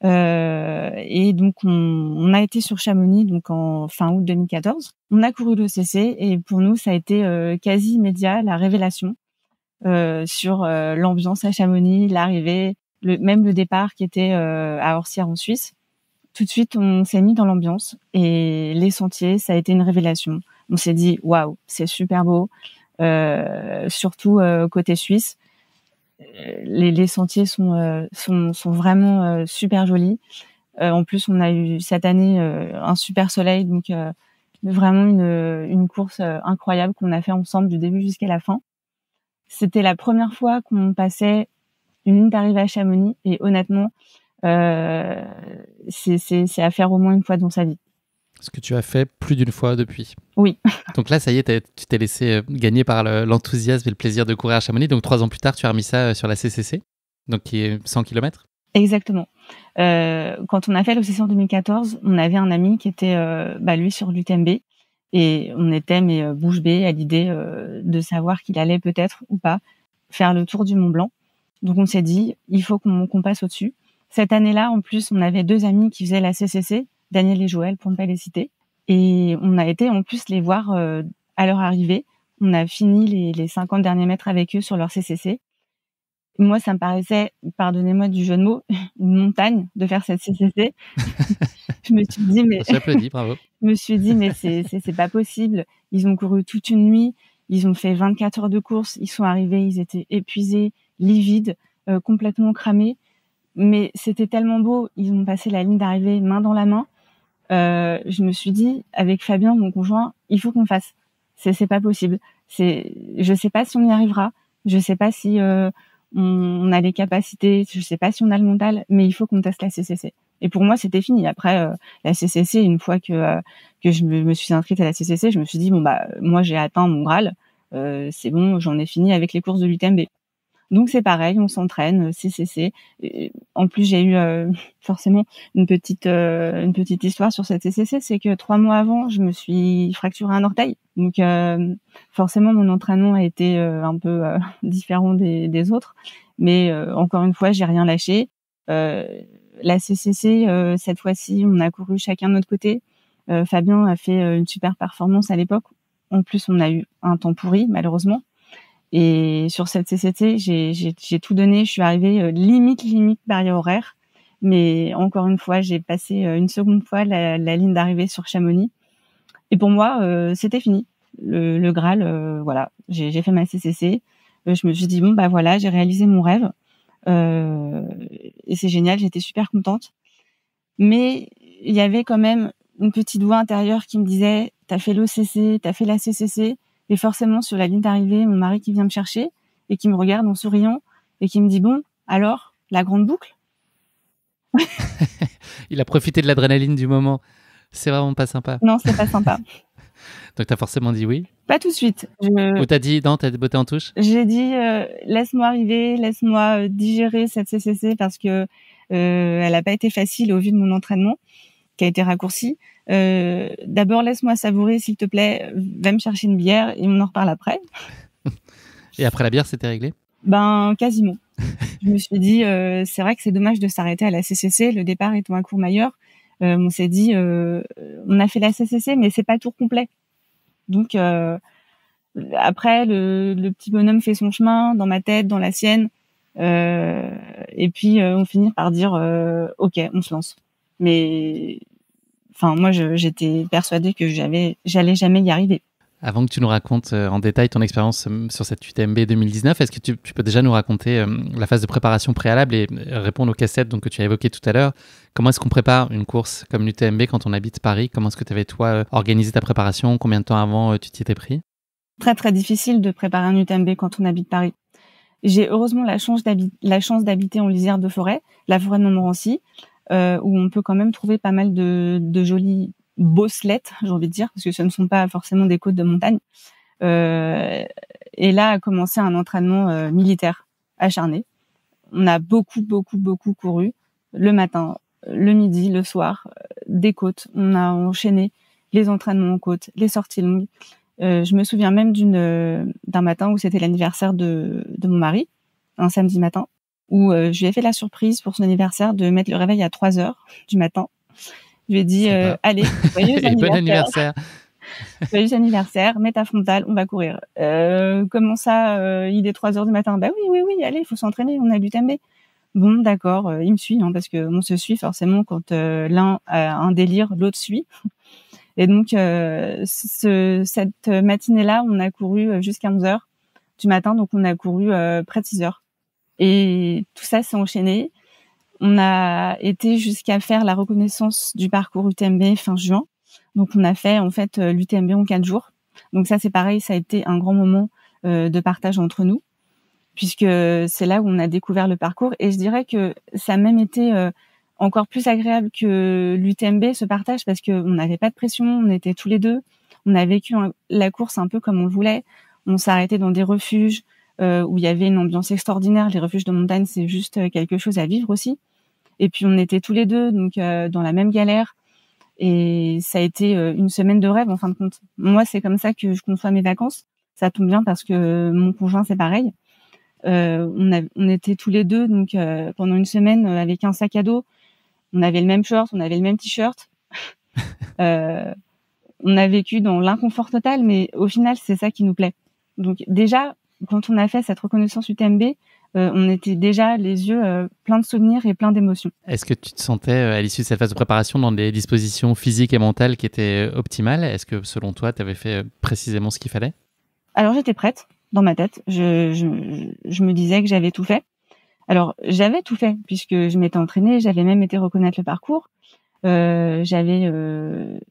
Et donc on a été sur Chamonix donc en fin août 2014. On a couru l'ECC et pour nous ça a été quasi immédiat la révélation sur l'ambiance à Chamonix, l'arrivée, même le départ qui était à Orcières en Suisse. Tout de suite on s'est mis dans l'ambiance et les sentiers ça a été une révélation. On s'est dit waouh, c'est super beau, surtout côté suisse. Les sentiers sont vraiment super jolis. En plus, on a eu cette année un super soleil, donc vraiment une course incroyable qu'on a fait ensemble du début jusqu'à la fin. C'était la première fois qu'on passait une ligne d'arrivée à Chamonix et honnêtement, c'est à faire au moins une fois dans sa vie. Ce que tu as fait plus d'une fois depuis. Oui. Donc là, ça y est, tu t'es laissé gagner par l'enthousiasme et le plaisir de courir à Chamonix. Donc 3 ans plus tard, tu as remis ça sur la CCC, donc qui est 100 km. Exactement. Quand on a fait l'OCC en 2014, on avait un ami qui était lui sur l'UTMB et on était bouche bée à l'idée de savoir qu'il allait peut-être ou pas faire le tour du Mont Blanc. Donc on s'est dit, il faut qu'on passe au-dessus. Cette année-là, en plus, on avait 2 amis qui faisaient la CCC, Daniel et Joël, pour ne pas les citer. Et on a été en plus les voir à leur arrivée. On a fini les 50 derniers mètres avec eux sur leur CCC. Moi, ça me paraissait, pardonnez-moi du jeu de mots, une montagne de faire cette CCC. Je me suis dit, mais j'applaudis, bravo. Je me suis dit, mais c'est pas possible. Ils ont couru toute une nuit. Ils ont fait 24 heures de course. Ils sont arrivés, ils étaient épuisés, livides, complètement cramés. Mais c'était tellement beau. Ils ont passé la ligne d'arrivée main dans la main. Je me suis dit, avec Fabien, mon conjoint, il faut qu'on fasse. C'est pas possible. Je sais pas si on y arrivera. Je sais pas si on a les capacités. Je sais pas si on a le mental. Mais il faut qu'on teste la CCC. Et pour moi, c'était fini. Après, la CCC, une fois que je me suis inscrite à la CCC, je me suis dit, moi, j'ai atteint mon Graal. C'est bon, j'en ai fini avec les courses de l'UTMB. Donc, c'est pareil, on s'entraîne, CCC. Et en plus, j'ai eu forcément une petite histoire sur cette CCC. C'est que 3 mois avant, je me suis fracturé un orteil. Donc, forcément, mon entraînement a été un peu différent des autres. Mais encore une fois, j'ai rien lâché. La CCC, cette fois-ci, on a couru chacun de notre côté. Fabien a fait une super performance à l'époque. En plus, on a eu un temps pourri, malheureusement. Et sur cette CCC, j'ai tout donné. Je suis arrivée limite barrière horaire. Mais encore une fois, j'ai passé une seconde fois la ligne d'arrivée sur Chamonix. Et pour moi, c'était fini. Le Graal, voilà. J'ai fait ma CCC. Je me suis dit, voilà, j'ai réalisé mon rêve. Et c'est génial, j'étais super contente. Mais il y avait quand même une petite voix intérieure qui me disait, t'as fait l'OCC, t'as fait la CCC, et forcément sur la ligne d'arrivée, mon mari qui vient me chercher et qui me regarde en souriant et qui me dit, bon, alors, la grande boucle? Il a profité de l'adrénaline du moment. C'est vraiment pas sympa. Non, c'est pas sympa. Donc t'as forcément dit oui? Pas tout de suite. Ou t'as dit non, t'as botté en touche? J'ai dit laisse-moi arriver, laisse-moi digérer cette CCC parce que elle a pas été facile au vu de mon entraînement qui a été raccourci. D'abord laisse-moi savourer s'il te plaît, va me chercher une bière et on en reparle après. Et après la bière, c'était réglé? Quasiment. Je me suis dit c'est vrai que c'est dommage de s'arrêter à la CCC, le départ étant à Courmayeur. On s'est dit on a fait la CCC mais c'est pas le tour complet. Donc après le petit bonhomme fait son chemin dans ma tête, dans la sienne, et puis on finit par dire ok, on se lance. Mais moi j'étais persuadée que j'allais jamais y arriver. Avant que tu nous racontes en détail ton expérience sur cette UTMB 2019, est-ce que tu peux déjà nous raconter la phase de préparation préalable et répondre aux cassettes que tu as évoquées tout à l'heure? Comment est-ce qu'on prépare une course comme l'UTMB quand on habite Paris? Comment est-ce que tu avais, toi, organisé ta préparation? Combien de temps avant tu t'y étais pris? Très, très difficile de préparer un UTMB quand on habite Paris. J'ai heureusement la chance d'habiter en lisière de forêt, la forêt de Montmorency, où on peut quand même trouver pas mal de jolies bosselette, j'ai envie de dire, parce que ce ne sont pas forcément des côtes de montagne. Et là a commencé un entraînement militaire acharné. On a beaucoup couru le matin, le midi, le soir, des côtes. On a enchaîné les entraînements en côte, les sorties longues. Je me souviens même d'un matin où c'était l'anniversaire de mon mari, un samedi matin. où je lui ai fait la surprise pour son anniversaire de mettre le réveil à 3h du matin. Je lui ai dit allez, joyeux Et bon anniversaire. anniversaire. Joyeux anniversaire, mets ta frontale, on va courir. Comment ça, il est 3h du matin? Bah oui, allez, il faut s'entraîner, on a l'UTMB. Bon, d'accord, il me suit, parce que on se suit forcément quand l'un a un délire, l'autre suit. Et donc cette matinée-là, on a couru jusqu'à 11h du matin, donc on a couru près de 6h. Et tout ça s'est enchaîné. On a été jusqu'à faire la reconnaissance du parcours UTMB fin juin. Donc on a fait en fait l'UTMB en 4 jours. Donc ça c'est pareil, ça a été un grand moment de partage entre nous, puisque c'est là où on a découvert le parcours. Et je dirais que ça a même été encore plus agréable que l'UTMB, ce partage, parce qu'on n'avait pas de pression, on était tous les deux. On a vécu la course un peu comme on le voulait. On s'est arrêté dans des refuges où il y avait une ambiance extraordinaire. Les refuges de montagne, c'est juste quelque chose à vivre aussi. Et puis on était tous les deux donc dans la même galère. Et ça a été une semaine de rêve en fin de compte. Moi, c'est comme ça que je conçois mes vacances. Ça tombe bien parce que mon conjoint, c'est pareil. On était tous les deux donc pendant une semaine avec un sac à dos. On avait le même short, on avait le même t-shirt. On a vécu dans l'inconfort total, mais au final, c'est ça qui nous plaît. Donc déjà, quand on a fait cette reconnaissance UTMB, on était déjà les yeux pleins de souvenirs et pleins d'émotions. Est-ce que tu te sentais, à l'issue de cette phase de préparation, dans des dispositions physiques et mentales qui étaient optimales? Est-ce que, selon toi, tu avais fait précisément ce qu'il fallait? Alors, j'étais prête dans ma tête. Je me disais que j'avais tout fait. Alors, j'avais tout fait puisque je m'étais entraînée, j'avais même été reconnaître le parcours. J'avais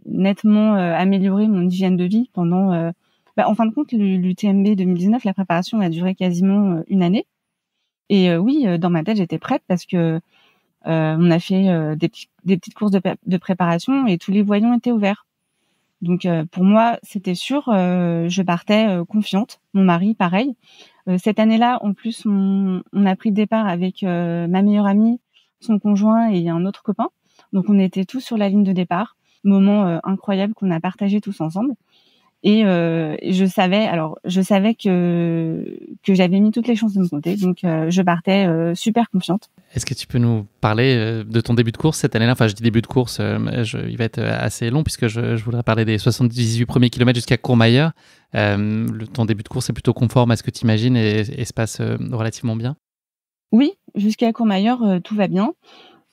nettement amélioré mon hygiène de vie pendant... en fin de compte, l'UTMB 2019, la préparation a duré quasiment une année. Et oui, dans ma tête, j'étais prête parce que on a fait des petites courses de préparation et tous les voyants étaient ouverts. Donc pour moi, c'était sûr, je partais confiante. Mon mari, pareil. Cette année-là, en plus, on a pris le départ avec ma meilleure amie, son conjoint et un autre copain. Donc on était tous sur la ligne de départ. Moment incroyable qu'on a partagé tous ensemble. Et je savais que j'avais mis toutes les chances de mon côté, donc je partais super confiante. Est-ce que tu peux nous parler de ton début de course cette année-là? Enfin, je dis début de course, il va être assez long puisque je voudrais parler des 78 premiers kilomètres jusqu'à Courmayeur. Ton début de course est plutôt conforme à ce que tu imagines et se passe relativement bien? Oui, jusqu'à Courmayeur, tout va bien.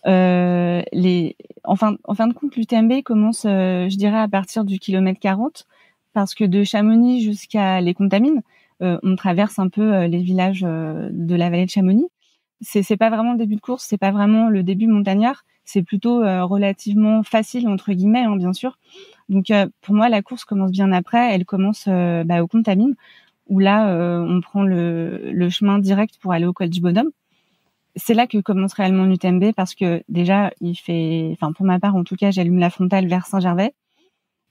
En fin de compte, l'UTMB commence, je dirais, à partir du kilomètre 40. Parce que de Chamonix jusqu'à les Contamines, on traverse un peu les villages de la vallée de Chamonix. C'est pas vraiment le début de course, c'est pas vraiment le début montagnard, c'est plutôt relativement facile entre guillemets, bien sûr. Donc pour moi, la course commence bien après. Elle commence aux Contamines, où là on prend le chemin direct pour aller au col du Bonhomme. C'est là que commence réellement l'UTMB parce que déjà pour ma part en tout cas, j'allume la frontale vers Saint-Gervais.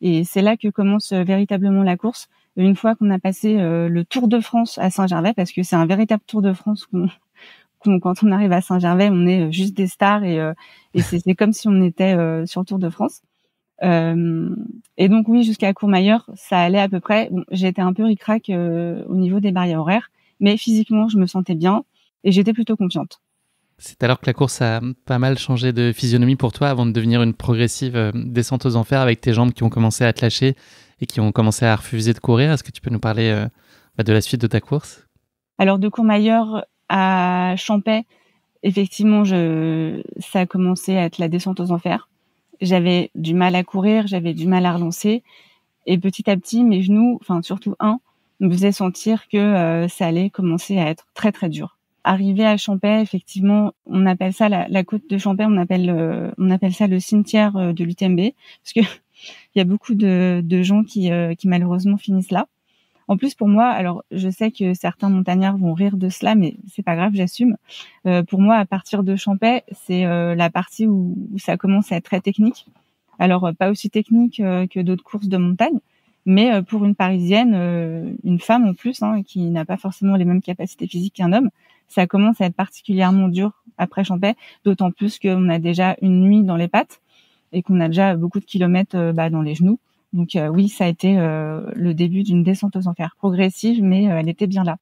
Et c'est là que commence véritablement la course. Une fois qu'on a passé le Tour de France à Saint-Gervais, parce que c'est un véritable Tour de France quand on arrive à Saint-Gervais, on est juste des stars et c'est comme si on était sur le Tour de France. Et donc oui, jusqu'à Courmayeur, ça allait à peu près. Bon, j'étais un peu ric-rac au niveau des barrières horaires, mais physiquement, je me sentais bien et j'étais plutôt confiante. C'est alors que la course a pas mal changé de physionomie pour toi avant de devenir une progressive descente aux enfers avec tes jambes qui ont commencé à te lâcher et qui ont commencé à refuser de courir. Est-ce que tu peux nous parler de la suite de ta course? Alors de Courmayeur à Champais, effectivement, ça a commencé à être la descente aux enfers. J'avais du mal à courir, j'avais du mal à relancer. Et petit à petit, mes genoux, surtout me faisaient sentir que ça allait commencer à être très, très dur. Arrivé à Champais, effectivement, on appelle ça la côte de Champais, on appelle ça le cimetière de l'UTMB, parce que il y a beaucoup de gens qui malheureusement finissent là. En plus, pour moi, alors je sais que certains montagnards vont rire de cela, mais c'est pas grave, j'assume. Pour moi, à partir de Champais, c'est la partie où ça commence à être très technique. Alors pas aussi technique que d'autres courses de montagne, mais pour une Parisienne, une femme en plus, qui n'a pas forcément les mêmes capacités physiques qu'un homme, ça commence à être particulièrement dur après Champais, d'autant plus qu'on a déjà une nuit dans les pattes et qu'on a déjà beaucoup de kilomètres dans les genoux. Donc oui, ça a été le début d'une descente aux enfers progressive, mais elle était bien là.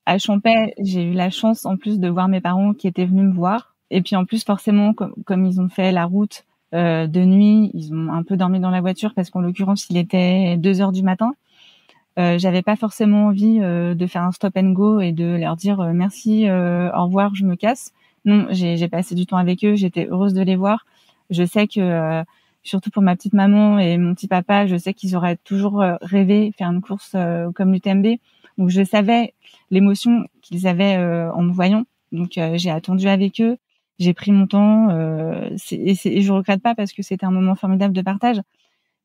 À Champais, j'ai eu la chance en plus de voir mes parents qui étaient venus me voir. Et puis en plus, forcément, comme ils ont fait la route de nuit, ils ont un peu dormi dans la voiture parce qu'en l'occurrence, il était 2 heures du matin. J'avais pas forcément envie de faire un stop and go et de leur dire merci, au revoir, je me casse. Non, j'ai passé du temps avec eux, j'étais heureuse de les voir. Je sais que surtout pour ma petite maman et mon petit papa, je sais qu'ils auraient toujours rêvé faire une course comme l'UTMB. Donc je savais l'émotion qu'ils avaient en me voyant. Donc j'ai attendu avec eux, j'ai pris mon temps et je regrette pas parce que c'était un moment formidable de partage.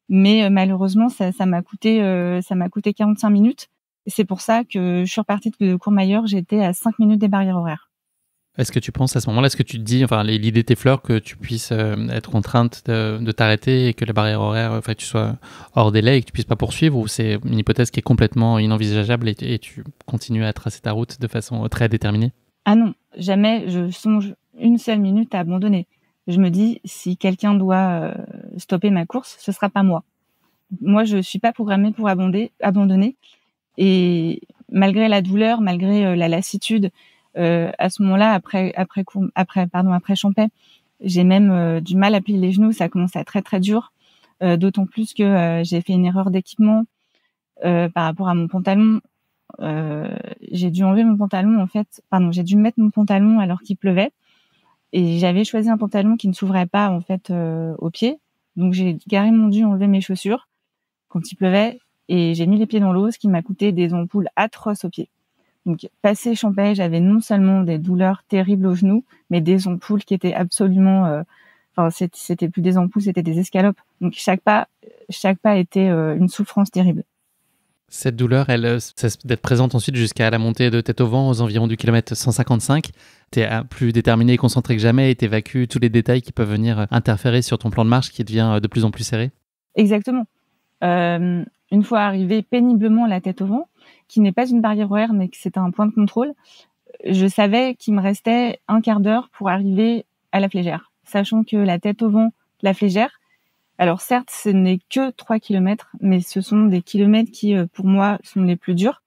Mais malheureusement, ça m'a coûté 45 minutes. Et c'est pour ça que je suis repartie de Courmayeur, j'étais à 5 minutes des barrières horaires. Est-ce que tu penses à ce moment-là, est-ce que tu te dis, enfin, l'idée t'effleure que tu puisses être contrainte de t'arrêter et que la barrière horaire, enfin, que tu sois hors délai et que tu puisses pas poursuivre, ou c'est une hypothèse qui est complètement inenvisageable et tu continues à tracer ta route de façon très déterminée? Ah non, jamais je songe une seule minute à abandonner. Je me dis, si quelqu'un doit stopper ma course, ce sera pas moi. Moi, je suis pas programmée pour abandonner. Et malgré la douleur, malgré la lassitude, à ce moment-là, après Champais, j'ai même du mal à plier les genoux. Ça commence à être très très dur, d'autant plus que j'ai fait une erreur d'équipement par rapport à mon pantalon. J'ai dû enlever mon pantalon en fait. Pardon, j'ai dû mettre mon pantalon alors qu'il pleuvait. Et j'avais choisi un pantalon qui ne s'ouvrait pas en fait aux pieds. Donc j'ai carrément dû enlever mes chaussures quand il pleuvait et j'ai mis les pieds dans l'eau, ce qui m'a coûté des ampoules atroces aux pieds. Donc passé Champais, j'avais non seulement des douleurs terribles aux genoux, mais des ampoules qui étaient absolument c'était plus des ampoules, c'était des escalopes. Donc chaque pas était une souffrance terrible. Cette douleur, elle cesse d'être présente ensuite jusqu'à la montée de tête au vent aux environs du kilomètre 155. Tu es plus déterminé et concentré que jamais et tu évacues tous les détails qui peuvent venir interférer sur ton plan de marche qui devient de plus en plus serré. Exactement. Une fois arrivé péniblement la tête au vent, qui n'est pas une barrière horaire mais que c'est un point de contrôle, je savais qu'il me restait un quart d'heure pour arriver à la Flégère. Sachant que la tête au vent, la Flégère, alors certes, ce n'est que 3 kilomètres, mais ce sont des kilomètres qui, pour moi, sont les plus durs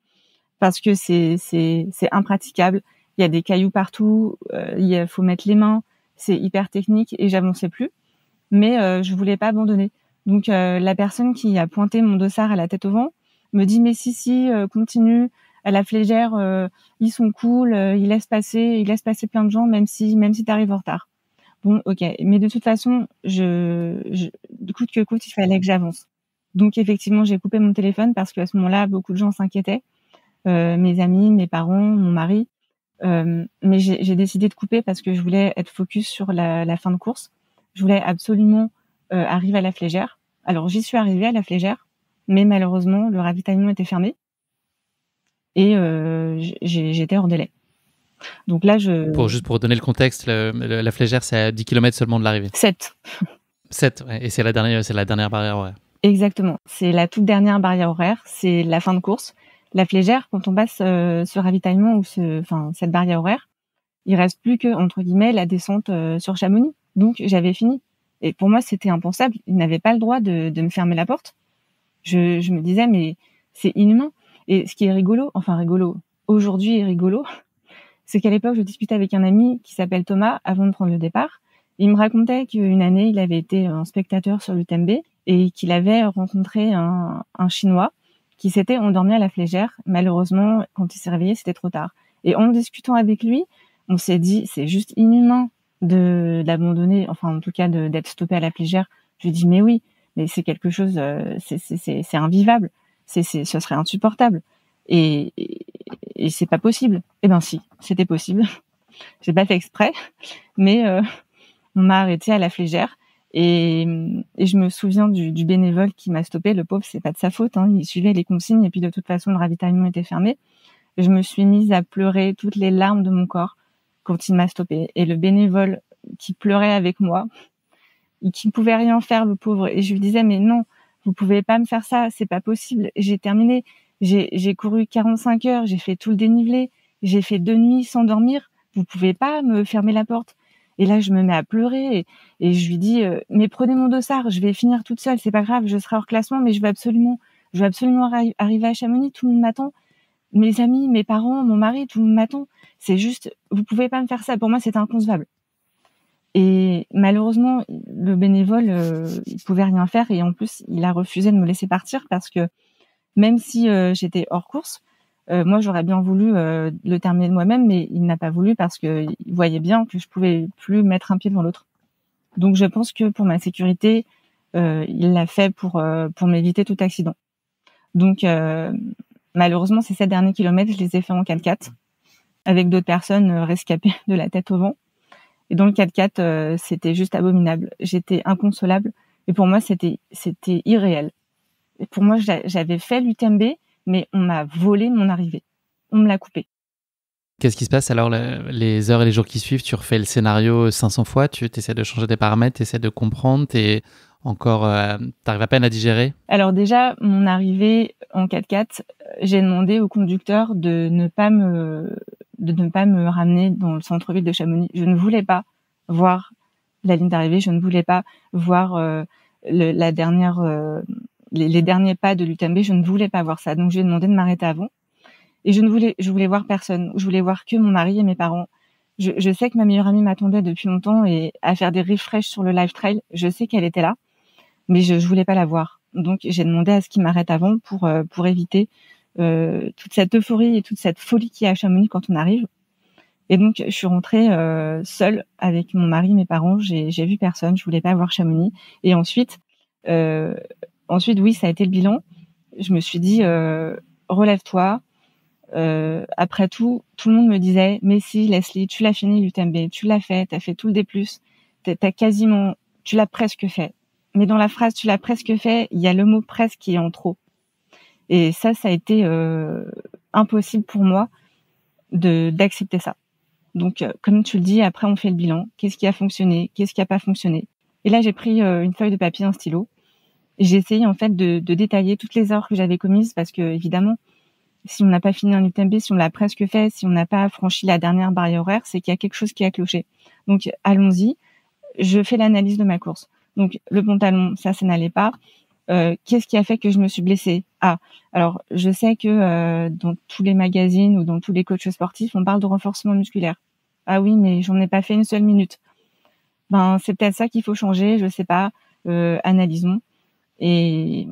parce que c'est impraticable. Il y a des cailloux partout, il faut mettre les mains, c'est hyper technique et j'avançais plus. Mais je voulais pas abandonner. Donc la personne qui a pointé mon dossard à la tête au vent me dit mais si continue à la Flégère, ils sont cool, ils laissent passer plein de gens même si t'arrives en retard. Bon, ok, mais de toute façon, coûte que coûte, il fallait que j'avance. Donc effectivement, j'ai coupé mon téléphone parce qu'à ce moment-là, beaucoup de gens s'inquiétaient, mes amis, mes parents, mon mari. Mais j'ai décidé de couper parce que je voulais être focus sur la fin de course. Je voulais absolument arriver à la Flégère. Alors j'y suis arrivée à la Flégère, mais malheureusement le ravitaillement était fermé et j'étais hors délai. Donc là, Juste pour donner le contexte, la Flégère, c'est à 10 km seulement de l'arrivée. 7. 7, ouais, et c'est la dernière barrière horaire. Exactement. C'est la toute dernière barrière horaire, c'est la fin de course. La Flégère, quand on passe ce ravitaillement ou cette barrière horaire, il reste plus que, entre guillemets, la descente sur Chamonix. Donc j'avais fini. Et pour moi, c'était impensable. Ils n'avaient pas le droit de me fermer la porte. Je me disais, mais c'est inhumain. Et ce qui est rigolo, aujourd'hui est rigolo, c'est qu'à l'époque, je discutais avec un ami qui s'appelle Thomas avant de prendre le départ. Il me racontait qu'une année, il avait été un spectateur sur l'UTMB et qu'il avait rencontré un Chinois qui s'était endormi à la Flégère. Malheureusement, quand il s'est réveillé, c'était trop tard. Et en discutant avec lui, on s'est dit, c'est juste inhumain d'abandonner, enfin en tout cas d'être stoppé à la Flégère. Je lui ai dit, mais oui, mais c'est quelque chose, c'est invivable, ce serait insupportable. Et c'est pas possible. Eh ben si, c'était possible. J'ai pas fait exprès, mais on m'a arrêté à la Flégère et je me souviens du bénévole qui m'a stoppé. Le pauvre, c'est pas de sa faute, hein. Il suivait les consignes et puis de toute façon le ravitaillement était fermé. Je me suis mise à pleurer toutes les larmes de mon corps quand il m'a stoppé. Et le bénévole qui pleurait avec moi, et qui ne pouvait rien faire, le pauvre. Et je lui disais, mais non, vous pouvez pas me faire ça, c'est pas possible. J'ai terminé. J'ai couru 45 heures, j'ai fait tout le dénivelé, j'ai fait 2 nuits sans dormir. Vous pouvez pas me fermer la porte. Et là, je me mets à pleurer et je lui dis, mais prenez mon dossard, je vais finir toute seule, c'est pas grave, je serai hors classement, mais je veux absolument arriver à Chamonix, tout le monde m'attend. mes amis, mes parents, mon mari, tout le monde m'attend. C'est juste, vous pouvez pas me faire ça. Pour moi, c'était inconcevable. Et malheureusement, le bénévole, il pouvait rien faire et en plus, il a refusé de me laisser partir parce que même si j'étais hors course, moi, j'aurais bien voulu le terminer de moi-même, mais il n'a pas voulu parce qu'il voyait bien que je pouvais plus mettre un pied devant l'autre. Donc, je pense que pour ma sécurité, il l'a fait pour m'éviter tout accident. Donc, malheureusement, ces 7 derniers kilomètres, je les ai faits en 4x4 avec d'autres personnes rescapées de la tête au vent. Et dans le 4x4, c'était juste abominable. J'étais inconsolable. Et pour moi, c'était irréel. Et pour moi, j'avais fait l'UTMB, mais on m'a volé mon arrivée. On me l'a coupé. Qu'est-ce qui se passe alors les heures et les jours qui suivent? Tu refais le scénario 500 fois, tu essaies de changer des paramètres, tu essaies de comprendre, t'arrives à peine à digérer? Alors déjà, mon arrivée en 4x4, j'ai demandé au conducteur de ne pas me ramener dans le centre-ville de Chamonix. Je ne voulais pas voir la ligne d'arrivée, je ne voulais pas voir les derniers pas de l'UTMB, je ne voulais pas voir ça. Donc je lui ai demandé de m'arrêter avant. Et je voulais voir personne. Je voulais voir que mon mari et mes parents. Je sais que ma meilleure amie m'attendait depuis longtemps et à faire des refresh sur le live trail. Je sais qu'elle était là, mais je voulais pas la voir. Donc j'ai demandé à ce qu'il m'arrête avant pour éviter toute cette euphorie et toute cette folie qu'il y a à Chamonix quand on arrive. Et donc je suis rentrée seule avec mon mari, mes parents. J'ai vu personne. Je voulais pas voir Chamonix. Et ensuite, oui, ça a été le bilan. Je me suis dit relève-toi. Après tout le monde me disait mais si Leslie, tu l'as fini l'UTMB, tu l'as fait, t'as fait tout le D+, tu l'as presque fait. Mais dans la phrase tu l'as presque fait, il y a le mot presque qui est en trop. Et ça a été impossible pour moi d'accepter ça. Donc comme tu le dis, après on fait le bilan, qu'est-ce qui a fonctionné, qu'est-ce qui a pas fonctionné. Et là j'ai pris une feuille de papier, un stylo, et j'ai essayé en fait de détailler toutes les erreurs que j'avais commises parce que évidemment si on n'a pas fini un UTMB, si on l'a presque fait, si on n'a pas franchi la dernière barrière horaire, c'est qu'il y a quelque chose qui a cloché. Donc, allons-y. Je fais l'analyse de ma course. Donc, le pantalon, ça n'allait pas. Qu'est-ce qui a fait que je me suis blessée? Ah, alors, je sais que dans tous les magazines ou dans tous les coachs sportifs, on parle de renforcement musculaire. Ah oui, mais j'en ai pas fait une seule minute. Ben, c'est peut-être ça qu'il faut changer, je sais pas. Analysons. Et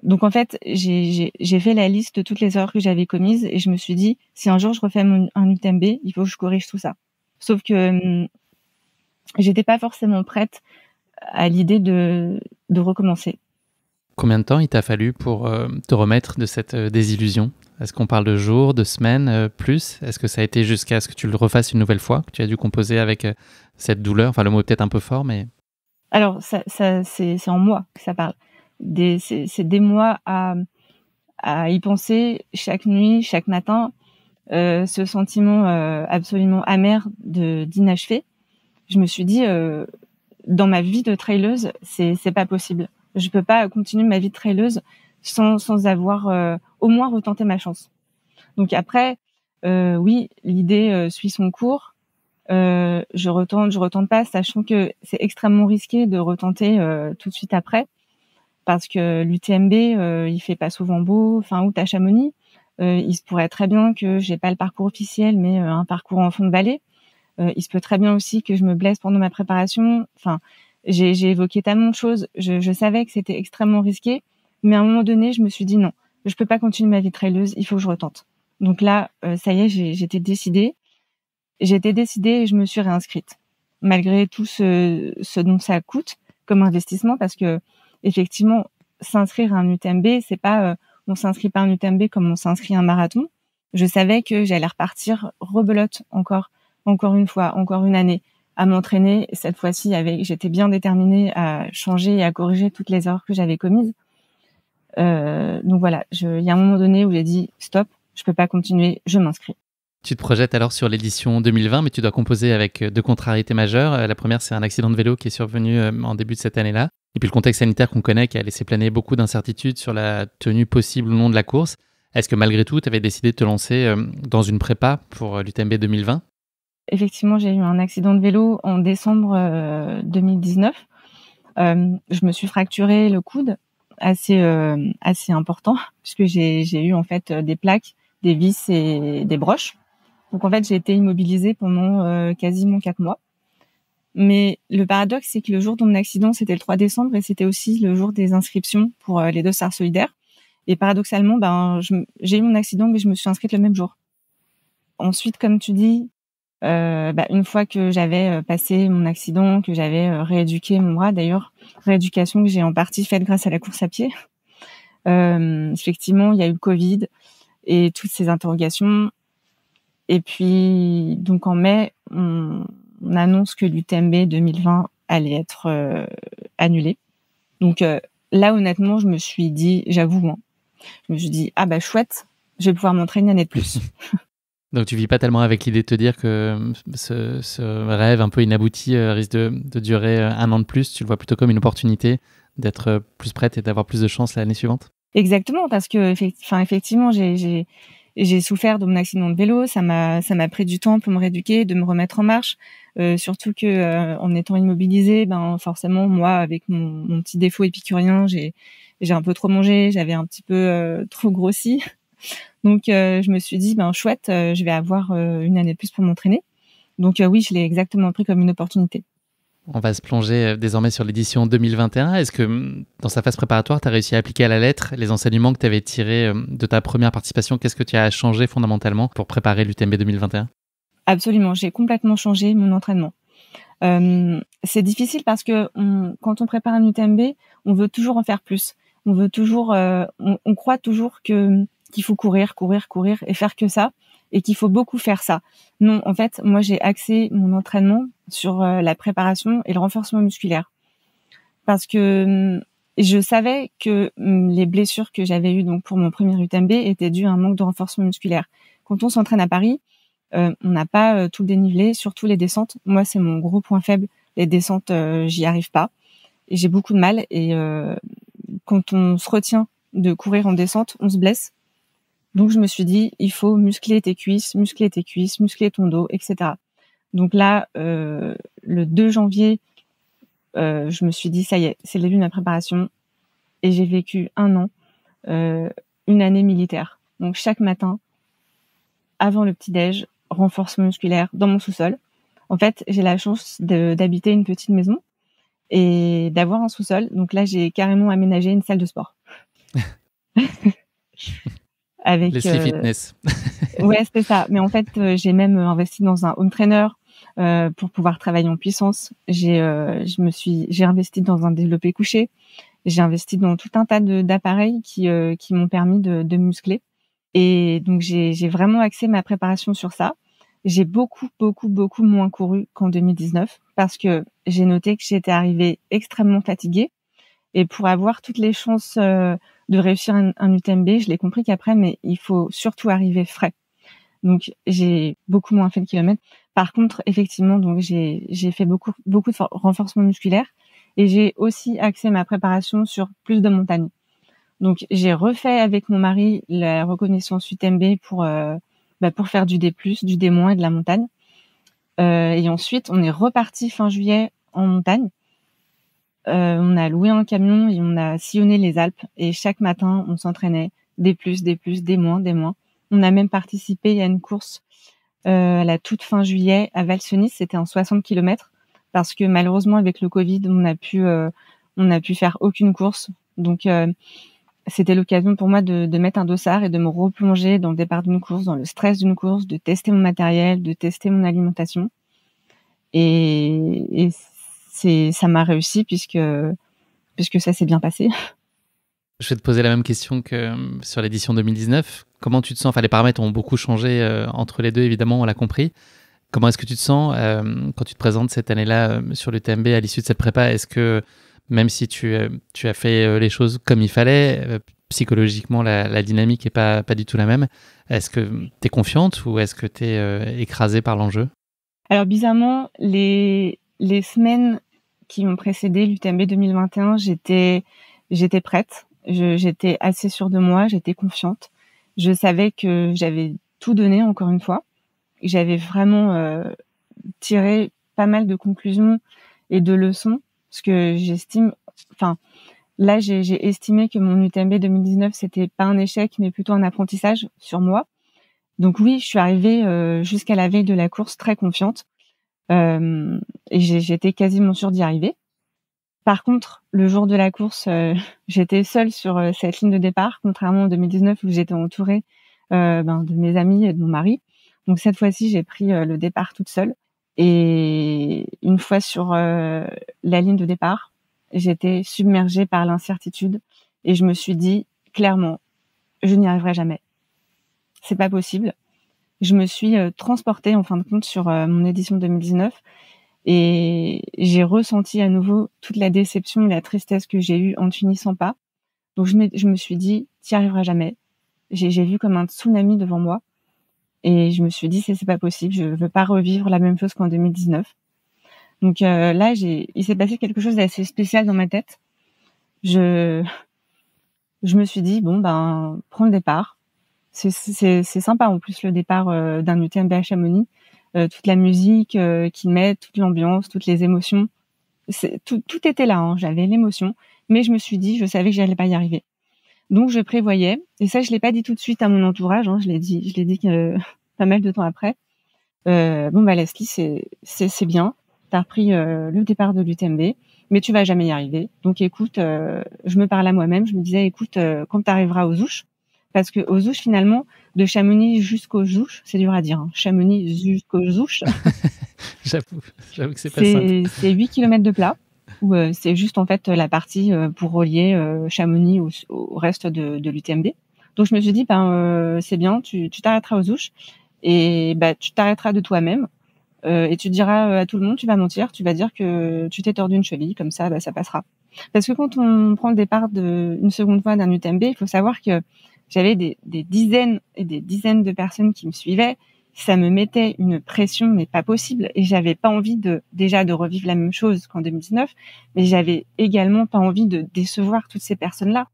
donc en fait, j'ai fait la liste de toutes les erreurs que j'avais commises et je me suis dit, si un jour je refais un UTMB, il faut que je corrige tout ça. Sauf que j'étais pas forcément prête à l'idée de recommencer. Combien de temps il t'a fallu pour te remettre de cette désillusion? Est-ce qu'on parle de jours, de semaines, plus? Est-ce que ça a été jusqu'à ce que tu le refasses une nouvelle fois, que tu as dû composer avec cette douleur? Enfin, le mot est peut-être un peu fort, mais... Alors, ça c'est en mois que ça parle. C'est des mois à y penser chaque nuit, chaque matin, ce sentiment absolument amer d'inachevé. Je me suis dit, dans ma vie de traileuse, c'est pas possible. Je peux pas continuer ma vie de traileuse sans avoir au moins retenté ma chance. Donc après, oui, l'idée suit son cours. Je retente pas, sachant que c'est extrêmement risqué de retenter tout de suite après. Parce que l'UTMB, il fait pas souvent beau, fin août à Chamonix. Il se pourrait très bien que j'ai pas le parcours officiel, mais un parcours en fond de vallée. Il se peut très bien aussi que je me blesse pendant ma préparation. Enfin, j'ai évoqué tellement de choses. Je savais que c'était extrêmement risqué, mais à un moment donné, je me suis dit non, je peux pas continuer ma vie traileuse. Il faut que je retente. Donc là, ça y est, j'étais décidée. J'étais décidée et je me suis réinscrite, malgré tout ce dont ça coûte comme investissement, parce que effectivement, s'inscrire à un UTMB, c'est pas on s'inscrit pas à un UTMB comme on s'inscrit à un marathon. Je savais que j'allais repartir rebelote encore une fois, encore une année, à m'entraîner. Cette fois-ci, j'étais bien déterminée à changer et à corriger toutes les erreurs que j'avais commises. Donc voilà, il y a un moment donné où j'ai dit stop, je peux pas continuer, je m'inscris. Tu te projettes alors sur l'édition 2020, mais tu dois composer avec deux contrariétés majeures. La première, c'est un accident de vélo qui est survenu en début de cette année-là. Et puis le contexte sanitaire qu'on connaît qui a laissé planer beaucoup d'incertitudes sur la tenue possible ou non de la course. Est-ce que malgré tout, tu avais décidé de te lancer dans une prépa pour l'UTMB 2020? Effectivement, j'ai eu un accident de vélo en décembre 2019. Je me suis fracturé le coude assez important puisque j'ai eu en fait des plaques des vis et des broches. Donc en fait, j'ai été immobilisée pendant quasiment 4 mois. Mais le paradoxe, c'est que le jour de mon accident, c'était le 3 décembre et c'était aussi le jour des inscriptions pour les dossards solidaires. Et paradoxalement, j'ai eu mon accident, mais je me suis inscrite le même jour. Ensuite, comme tu dis, une fois que j'avais passé mon accident, que j'avais rééduqué mon bras, d'ailleurs, rééducation que j'ai en partie faite grâce à la course à pied. Effectivement, il y a eu le Covid et toutes ces interrogations. Et puis, donc en mai, on annonce que l'UTMB 2020 allait être annulé. Donc là, honnêtement, je me suis dit, j'avoue, je me suis dit, ah bah chouette, je vais pouvoir m'entraîner une année de plus. Donc tu vis pas tellement avec l'idée de te dire que ce rêve un peu inabouti risque de durer 1 an de plus. Tu le vois plutôt comme une opportunité d'être plus prête et d'avoir plus de chance l'année suivante. Exactement, parce que effectivement, j'ai souffert de mon accident de vélo. Ça m'a pris du temps pour me rééduquer, de me remettre en marche. Surtout que en étant immobilisée, forcément, moi, avec mon petit défaut épicurien, j'ai un peu trop mangé, j'avais un petit peu trop grossi. Donc je me suis dit chouette, je vais avoir une année de plus pour m'entraîner. Donc oui, je l'ai exactement pris comme une opportunité. On va se plonger désormais sur l'édition 2021. Est-ce que dans sa phase préparatoire, tu as réussi à appliquer à la lettre les enseignements que tu avais tirés de ta première participation? Qu'est-ce que tu as changé fondamentalement pour préparer l'UTMB 2021? Absolument, j'ai complètement changé mon entraînement. C'est difficile parce que quand on prépare un UTMB, on veut toujours en faire plus. On veut toujours, on croit toujours qu'il faut courir et faire que ça, et qu'il faut beaucoup faire ça. Non, en fait, moi j'ai axé mon entraînement sur la préparation et le renforcement musculaire, parce que je savais que les blessures que j'avais eues donc pour mon premier UTMB étaient dues à un manque de renforcement musculaire. Quand on s'entraîne à Paris, on n'a pas tout le dénivelé, surtout les descentes. Moi, c'est mon gros point faible. Les descentes, j'y arrive pas. Et j'ai beaucoup de mal. Et quand on se retient de courir en descente, on se blesse. Donc, je me suis dit, il faut muscler tes cuisses, muscler ton dos, etc. Donc là, le 2 janvier, je me suis dit, ça y est, c'est le début de ma préparation. Et j'ai vécu 1 an, une année militaire. Donc, chaque matin, avant le petit-déj, renforcement musculaire dans mon sous-sol. En fait, j'ai la chance d'habiter une petite maison et d'avoir un sous-sol. Donc là, j'ai carrément aménagé une salle de sport. Avec Leslie Fitness. Ouais, c'est ça. Mais en fait, j'ai même investi dans un home trainer pour pouvoir travailler en puissance. J'ai investi dans un développé couché. J'ai investi dans tout un tas d'appareils qui m'ont permis de muscler. Et donc j'ai vraiment axé ma préparation sur ça. J'ai beaucoup moins couru qu'en 2019 parce que j'ai noté que j'étais arrivée extrêmement fatiguée. Et pour avoir toutes les chances de réussir un UTMB, je l'ai compris qu'après, mais il faut surtout arriver frais. Donc j'ai beaucoup moins fait de kilomètres. Par contre, effectivement, donc j'ai fait beaucoup de renforcement musculaire et j'ai aussi axé ma préparation sur plus de montagnes. Donc j'ai refait avec mon mari la reconnaissance UTMB pour faire du D+, du D- et de la montagne. Et ensuite, on est reparti fin juillet en montagne. On a loué un camion et on a sillonné les Alpes. Et chaque matin, on s'entraînait D+, D+, D-, D-. On a même participé à une course à la toute fin juillet à Val-Cenis. C'était en 60 km parce que malheureusement, avec le Covid, on n'a pu faire aucune course. Donc c'était l'occasion pour moi de mettre un dossard et de me replonger dans le départ d'une course, dans le stress d'une course, de tester mon matériel, de tester mon alimentation. Et ça m'a réussi puisque ça s'est bien passé. Je vais te poser la même question que sur l'édition 2019. Comment tu te sens? Enfin, les paramètres ont beaucoup changé entre les deux, évidemment, on l'a compris. Comment est-ce que tu te sens quand tu te présentes cette année-là sur l'UTMB à l'issue de cette prépa? Est-ce que même si tu as fait les choses comme il fallait, psychologiquement, la dynamique n'est pas du tout la même. Est-ce que tu es confiante ou est-ce que tu es écrasée par l'enjeu? Alors, bizarrement, les semaines qui ont précédé l'UTMB 2021, j'étais prête. J'étais assez sûre de moi, j'étais confiante. Je savais que j'avais tout donné, encore une fois. J'avais vraiment tiré pas mal de conclusions et de leçons, parce que j'ai estimé que mon UTMB 2019, c'était pas un échec, mais plutôt un apprentissage sur moi. Donc oui, je suis arrivée jusqu'à la veille de la course très confiante. Et j'étais quasiment sûre d'y arriver. Par contre, le jour de la course, j'étais seule sur cette ligne de départ, contrairement en 2019 où j'étais entourée de mes amis et de mon mari. Donc cette fois-ci, j'ai pris le départ toute seule. Et une fois sur la ligne de départ, j'étais submergée par l'incertitude et je me suis dit clairement, je n'y arriverai jamais. C'est pas possible. Je me suis transportée en fin de compte sur mon édition 2019 et j'ai ressenti à nouveau toute la déception et la tristesse que j'ai eue en ne finissant pas. Donc je me suis dit, t'y arriveras jamais. J'ai vu comme un tsunami devant moi et je me suis dit, c'est pas possible, je veux pas revivre la même chose qu'en 2019. Donc là, il s'est passé quelque chose d'assez spécial dans ma tête. Je me suis dit, prends le départ. C'est sympa en plus le départ d'un UTMB à Chamonix. Toute la musique qu'ils mettent, toute l'ambiance, toutes les émotions. Tout était là, hein. J'avais l'émotion. Mais je me suis dit, je savais que j'allais pas y arriver. Donc je prévoyais, et ça je l'ai pas dit tout de suite à mon entourage, hein, je l'ai dit pas mal de temps après. Leslie, c'est bien, t'as repris le départ de l'UTMB, mais tu vas jamais y arriver. Donc écoute, je me parlais à moi-même, je me disais écoute, quand t'arriveras aux Ouches, parce que aux Ouches finalement, de Chamonix jusqu'aux Ouches, c'est dur à dire, hein. Chamonix jusqu'aux Ouches. J'avoue que c'est pas simple. C'est 8 km de plat. Où c'est juste en fait la partie pour relier Chamonix au reste de l'UTMB. Donc je me suis dit c'est bien, tu t'arrêteras aux Ouches et tu t'arrêteras de toi-même et tu diras à tout le monde, tu vas mentir, tu vas dire que tu t'es tordu une cheville, comme ça ça passera. Parce que quand on prend le départ une seconde fois d'un UTMB, il faut savoir que j'avais des dizaines et des dizaines de personnes qui me suivaient. Ça me mettait une pression mais pas possible et j'avais pas envie de revivre la même chose qu'en 2019, mais j'avais également pas envie de décevoir toutes ces personnes-là.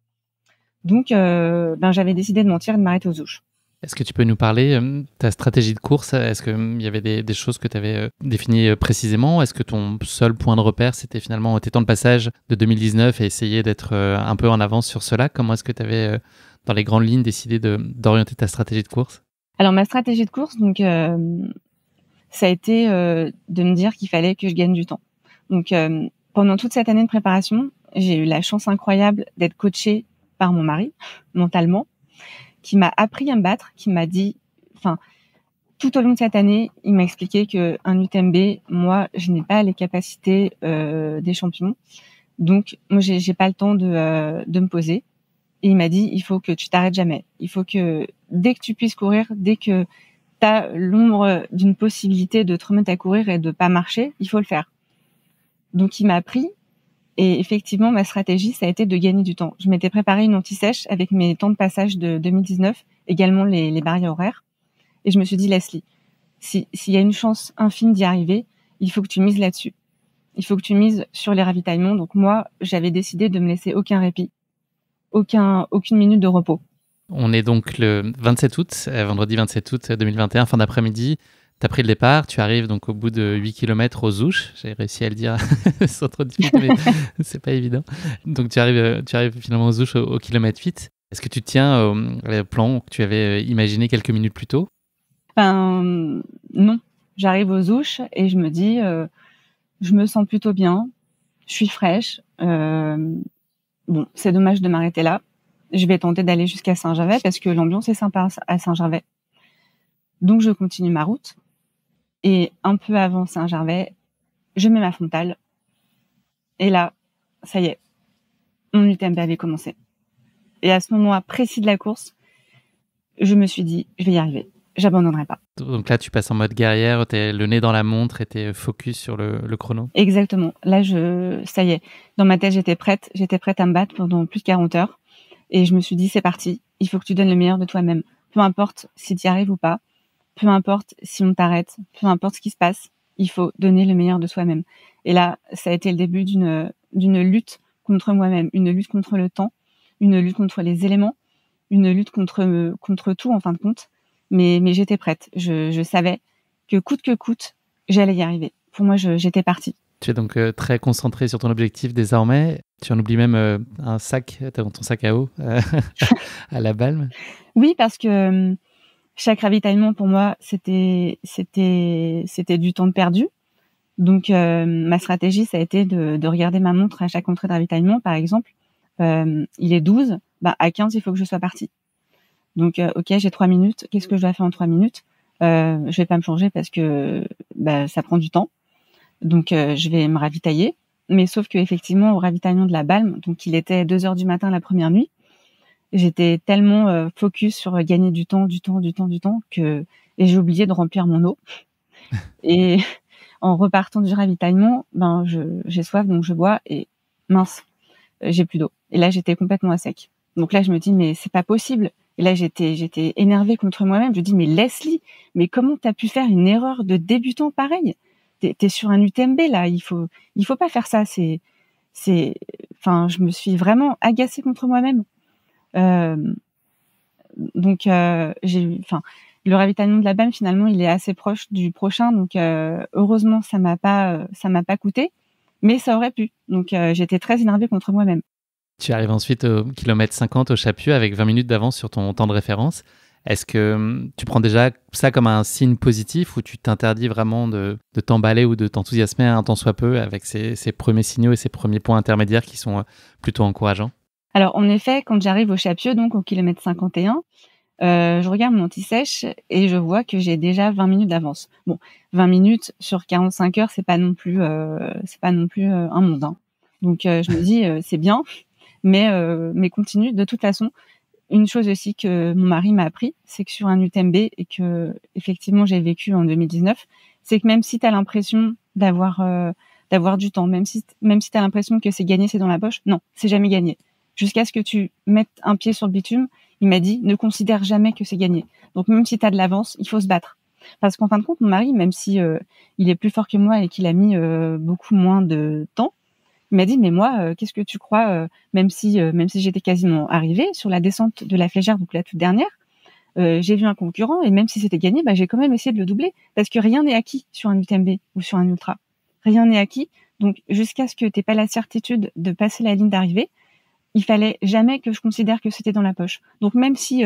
Donc j'avais décidé de mentir et de m'arrêter aux Ouches. Est-ce que tu peux nous parler de ta stratégie de course? Est-ce qu'il y avait des choses que tu avais définies précisément? Est-ce que ton seul point de repère, c'était finalement tes temps de passage de 2019 et essayer d'être un peu en avance sur cela? Comment est-ce que tu avais, dans les grandes lignes, décidé d'orienter ta stratégie de course? Alors ma stratégie de course, donc ça a été de me dire qu'il fallait que je gagne du temps. Donc pendant toute cette année de préparation, j'ai eu la chance incroyable d'être coachée par mon mari mentalement, qui m'a appris à me battre, qui m'a dit, tout au long de cette année, il m'a expliqué que un UTMB, moi, je n'ai pas les capacités des champions, donc moi j'ai pas le temps de me poser. Et il m'a dit, il faut que tu t'arrêtes jamais. Il faut que dès que tu puisses courir, dès que tu as l'ombre d'une possibilité de te remettre à courir et de pas marcher, il faut le faire. Donc il m'a appris et effectivement ma stratégie ça a été de gagner du temps. Je m'étais préparé une anti-sèche avec mes temps de passage de 2019, également les barrières horaires et je me suis dit Leslie, s'il y a une chance infime d'y arriver, il faut que tu mises là-dessus. Il faut que tu mises sur les ravitaillements. Donc moi, j'avais décidé de me laisser aucun répit. Aucune minute de repos. On est donc le 27 août, vendredi 27 août 2021, fin d'après-midi. Tu as pris le départ, tu arrives donc au bout de 8 km aux Ouches. J'ai réussi à le dire sans trop de difficulté, mais c'est pas évident. Donc tu arrives finalement aux Ouches au kilomètre 8. Est-ce que tu tiens au plan que tu avais imaginé quelques minutes plus tôt? Non. J'arrive aux Ouches et je me dis, je me sens plutôt bien, je suis fraîche. Bon, c'est dommage de m'arrêter là. Je vais tenter d'aller jusqu'à Saint-Gervais parce que l'ambiance est sympa à Saint-Gervais. Donc, je continue ma route. Et un peu avant Saint-Gervais, je mets ma frontale. Et là, ça y est, mon UTMB avait commencé. Et à ce moment précis de la course, je me suis dit, je vais y arriver. J'abandonnerai pas. Donc là, tu passes en mode guerrière, t'es le nez dans la montre et t'es focus sur le chrono. Exactement. Là, ça y est. Dans ma tête, j'étais prête à me battre pendant plus de 40 heures. Et je me suis dit, c'est parti. Il faut que tu donnes le meilleur de toi-même. Peu importe si tu y arrives ou pas. Peu importe si on t'arrête. Peu importe ce qui se passe. Il faut donner le meilleur de soi-même. Et là, ça a été le début d'une lutte contre moi-même. Une lutte contre le temps. Une lutte contre les éléments. Une lutte contre tout, en fin de compte. Mais j'étais prête. Je savais que coûte, j'allais y arriver. Pour moi, j'étais partie. Tu es donc très concentré sur ton objectif désormais. Tu en oublies même un sac, ton sac à eau à la Balme. Oui, parce que Chaque ravitaillement pour moi, c'était du temps de perdu. Donc ma stratégie, ça a été de regarder ma montre à chaque entrée de ravitaillement, par exemple. Il est 12, à 15, il faut que je sois partie. Donc OK, j'ai 3 minutes. Qu'est-ce que je dois faire en 3 minutes? Je vais pas me changer parce que ça prend du temps. Donc je vais me ravitailler. Mais sauf que effectivement, au ravitaillement de la Balme, donc il était 2 heures du matin la première nuit, j'étais tellement focus sur gagner du temps que j'ai oublié de remplir mon eau. Et en repartant du ravitaillement, j'ai soif, donc je bois et mince, j'ai plus d'eau. Et là, j'étais complètement à sec. Donc là, je me dis mais c'est pas possible. Et là, j'étais énervée contre moi-même. Je dis mais Leslie, mais comment t'as pu faire une erreur de débutant pareil? T'es sur un UTMB là, il faut pas faire ça. Je me suis vraiment agacée contre moi-même. Donc le ravitaillement de la Balme, finalement, il est assez proche du prochain. Donc heureusement, ça m'a pas coûté, mais ça aurait pu. Donc j'étais très énervée contre moi-même. Tu arrives ensuite au kilomètre 50 au Chapieux avec 20 minutes d'avance sur ton temps de référence. Est-ce que tu prends déjà ça comme un signe positif ou tu t'interdis vraiment de t'emballer ou de t'enthousiasmer un tant soit peu avec ces premiers signaux et ces premiers points intermédiaires qui sont plutôt encourageants? Alors en effet, quand j'arrive au Chapieux, donc au kilomètre 51, je regarde mon anti-sèche et je vois que j'ai déjà 20 minutes d'avance. Bon, 20 minutes sur 45 heures, c'est pas non plus un monde, hein. Donc je me dis c'est bien, mais continue. De toute façon, une chose aussi que mon mari m'a appris, c'est que sur un UTMB et que effectivement j'ai vécu en 2019, c'est que même si tu as l'impression d'avoir du temps, même si tu as l'impression que c'est gagné, c'est dans la poche, non, c'est jamais gagné. Jusqu'à ce que tu mettes un pied sur le bitume, il m'a dit ne considère jamais que c'est gagné. Donc même si tu as de l'avance, il faut se battre. Parce qu'en fin de compte, mon mari, même si il est plus fort que moi et qu'il a mis beaucoup moins de temps, il m'a dit mais moi qu'est-ce que tu crois, même si j'étais quasiment arrivée sur la descente de la Flégère, donc la toute dernière, j'ai vu un concurrent et même si c'était gagné, j'ai quand même essayé de le doubler parce que rien n'est acquis sur un UTMB ou sur un ultra. Rien n'est acquis. Donc jusqu'à ce que tu aies pas la certitude de passer la ligne d'arrivée, il fallait jamais que je considère que c'était dans la poche. Donc même si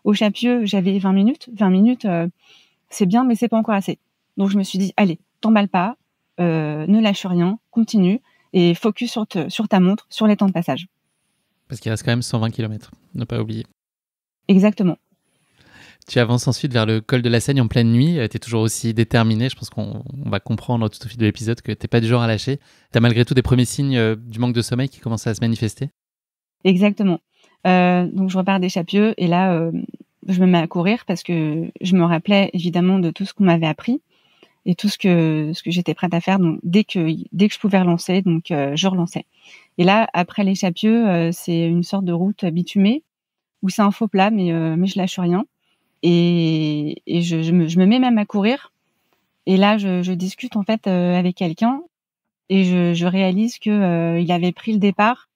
au Chapieux, j'avais 20 minutes, c'est bien mais c'est pas encore assez. Donc je me suis dit allez, t'emballe pas, ne lâche rien, continue et focus sur ta montre, sur les temps de passage. Parce qu'il reste quand même 120 km, ne pas oublier. Exactement. Tu avances ensuite vers le col de la Seigne en pleine nuit. Tu es toujours aussi déterminé. Je pense qu'on va comprendre tout au fil de l'épisode que tu n'es pas du genre à lâcher. Tu as malgré tout des premiers signes du manque de sommeil qui commencent à se manifester? Exactement. Donc je repars des Chapieux et là, je me mets à courir parce que je me rappelais évidemment de tout ce qu'on m'avait appris et tout ce que j'étais prête à faire. Donc dès que je pouvais relancer, donc je relançais. Et là, après les Chapieux, c'est une sorte de route bitumée où c'est un faux plat, mais je lâche rien. Et je me mets même à courir. Et là, je discute en fait avec quelqu'un et je réalise que il avait pris le départ,